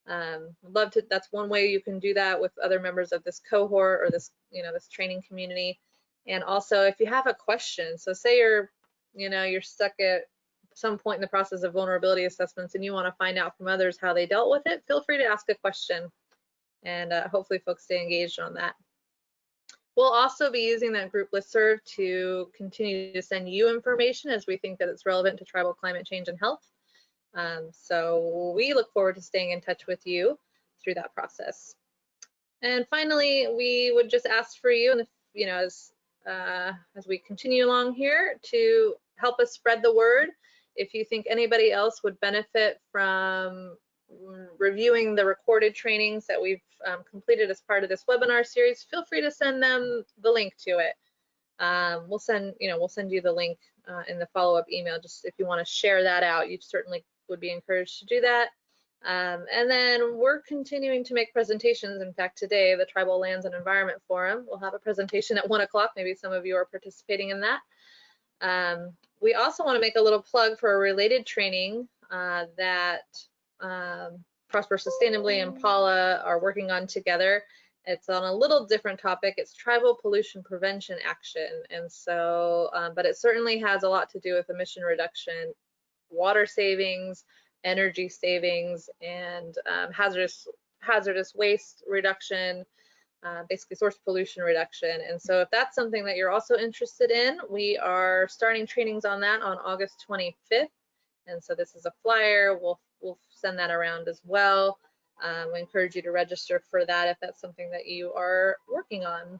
S2: love to, that's one way you can do that with other members of this cohort or this, this training community. And also if you have a question, so say you're stuck at some point in the process of vulnerability assessments and you want to find out from others how they dealt with it, feel free to ask a question, and hopefully folks stay engaged on that. We'll also be using that group listserv to continue to send you information as we think that it's relevant to tribal climate change and health. So we look forward to staying in touch with you through that process. And finally, we would just ask for you, and as we continue along here, to help us spread the word. If you think anybody else would benefit from reviewing the recorded trainings that we've completed as part of this webinar series, feel free to send them the link to it. We'll send you the link in the follow-up email. Just if you want to share that out, you certainly would be encouraged to do that. And then we're continuing to make presentations. In fact, today, the Tribal Lands and Environment Forum will have a presentation at 1 o'clock. Maybe some of you are participating in that. We also want to make a little plug for a related training that Prosper Sustainably and Paula are working on together. It's on a little different topic. It's tribal pollution prevention action. And so, but it certainly has a lot to do with emission reduction, water savings, energy savings, and hazardous waste reduction, basically source pollution reduction. And so if that's something that you're also interested in, we are starting trainings on that on August 25th. And so this is a flyer. We'll send that around as well. We encourage you to register for that if that's something that you are working on.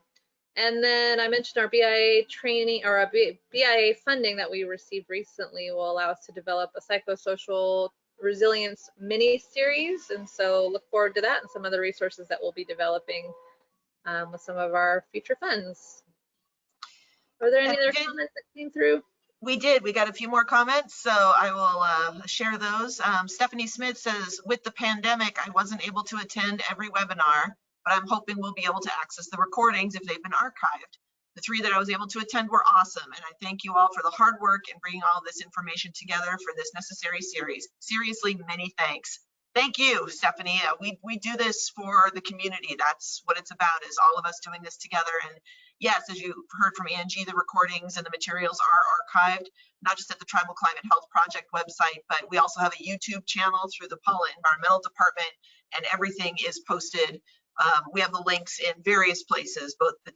S2: And then I mentioned our BIA training, or our BIA funding that we received recently will allow us to develop a psychosocial resilience mini series. And so look forward to that and some other resources that we'll be developing with some of our future funds. Are there any other comments that came through?
S1: We did. We got a few more comments, so I will share those. Stephanie Smith says, with the pandemic, I wasn't able to attend every webinar, but I'm hoping we'll be able to access the recordings if they've been archived. The 3 that I was able to attend were awesome, and I thank you all for the hard work in bringing all this information together for this necessary series. Seriously, many thanks. Thank you, Stephanie. We do this for the community. That's what it's about, is all of us doing this together. And yes, as you heard from Angie, the recordings and the materials are archived, not just at the Tribal Climate Health Project website, but we also have a YouTube channel through the Paula Environmental Department, and everything is posted. We have the links in various places, both the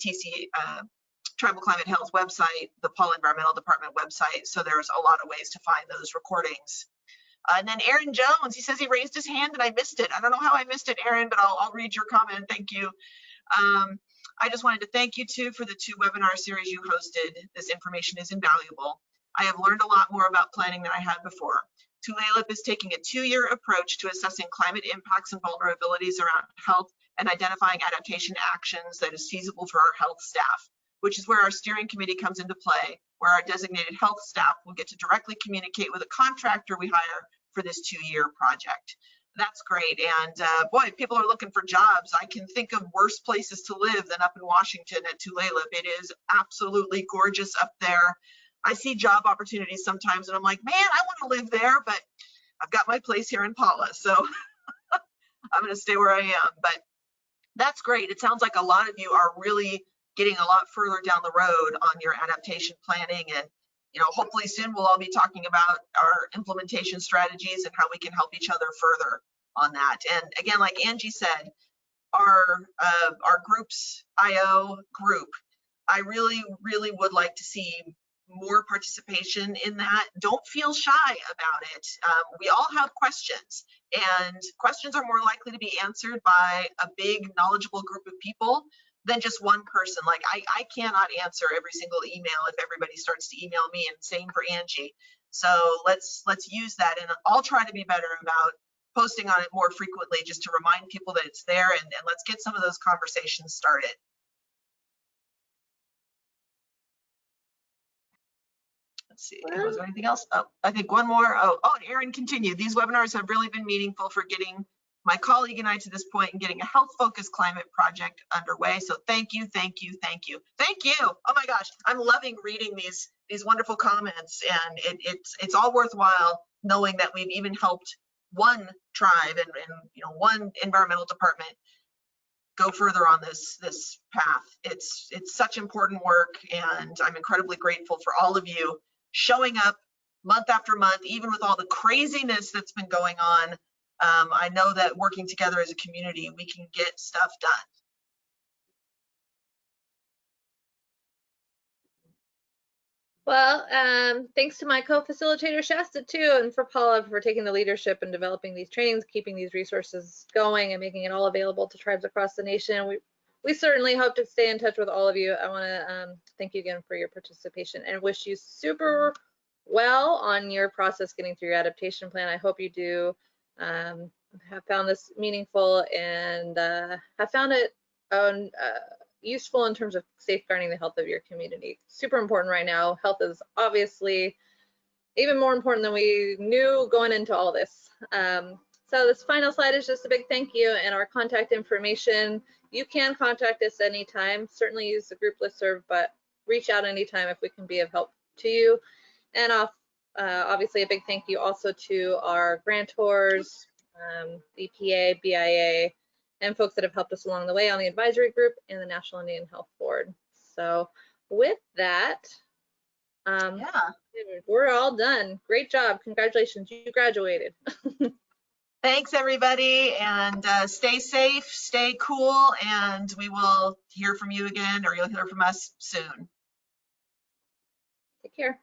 S1: Tribal Climate Health website, the Paula Environmental Department website. So there's a lot of ways to find those recordings. And then Aaron Jones, he says he raised his hand and I missed it. I don't know how I missed it, Aaron, but I'll read your comment. Thank you. I just wanted to thank you too for the 2 webinar series you hosted. This information is invaluable. I have learned a lot more about planning than I had before. TULALIP is taking a 2-year approach to assessing climate impacts and vulnerabilities around health and identifying adaptation actions that is feasible for our health staff, which is where our steering committee comes into play, where our designated health staff will get to directly communicate with a contractor we hire for this 2-year project. That's great. And boy, people are looking for jobs. I can think of worse places to live than up in Washington at TULALIP. It is absolutely gorgeous up there. I see job opportunities sometimes and I'm like, man, I want to live there, but I've got my place here in Paula, so I'm going to stay where I am. But that's great. It sounds like a lot of you are really getting a lot further down the road on your adaptation planning, and hopefully soon we'll all be talking about our implementation strategies and how we can help each other further on that. And again, like Angie said, our groups IO group, I really would like to see more participation in that. Don't feel shy about it. We all have questions, and questions are more likely to be answered by a big knowledgeable group of people than just one person. Like I cannot answer every single email if everybody starts to email me, and same for Angie. So let's use that, and I'll try to be better about posting on it more frequently just to remind people that it's there, and let's get some of those conversations started. Let's see, was there anything else? Oh, I think one more. Oh, and Erin continued. These webinars have really been meaningful for getting my colleague and I to this point and getting a health-focused climate project underway. So thank you, thank you, thank you, thank you. Oh my gosh, I'm loving reading these wonderful comments, and it's all worthwhile knowing that we've even helped one tribe and you know, one environmental department go further on this path. It's such important work, and I'm incredibly grateful for all of you showing up month after month, even with all the craziness that's been going on. I know that working together as a community, we can get stuff done.
S2: Well, thanks to my co-facilitator Shasta too, and for Paula for taking the leadership and developing these trainings, keeping these resources going, and making it all available to tribes across the nation. We certainly hope to stay in touch with all of you. I want to thank you again for your participation and wish you super well on your process getting through your adaptation plan. I hope you do have found this meaningful and have found it useful in terms of safeguarding the health of your community. Super important right now. Health is obviously even more important than we knew going into all this. So this final slide is just a big thank you and our contact information. You can contact us anytime. Certainly use the group listserv, but reach out anytime if we can be of help to you. And obviously a big thank you also to our grantors, EPA, BIA, and folks that have helped us along the way on the advisory group and the National Indian Health Board. So with that,
S1: Yeah.
S2: we're all done. Great job. Congratulations. You graduated.
S1: Thanks, everybody, and stay safe, stay cool, and we will hear from you again, or you'll hear from us soon.
S2: Take care.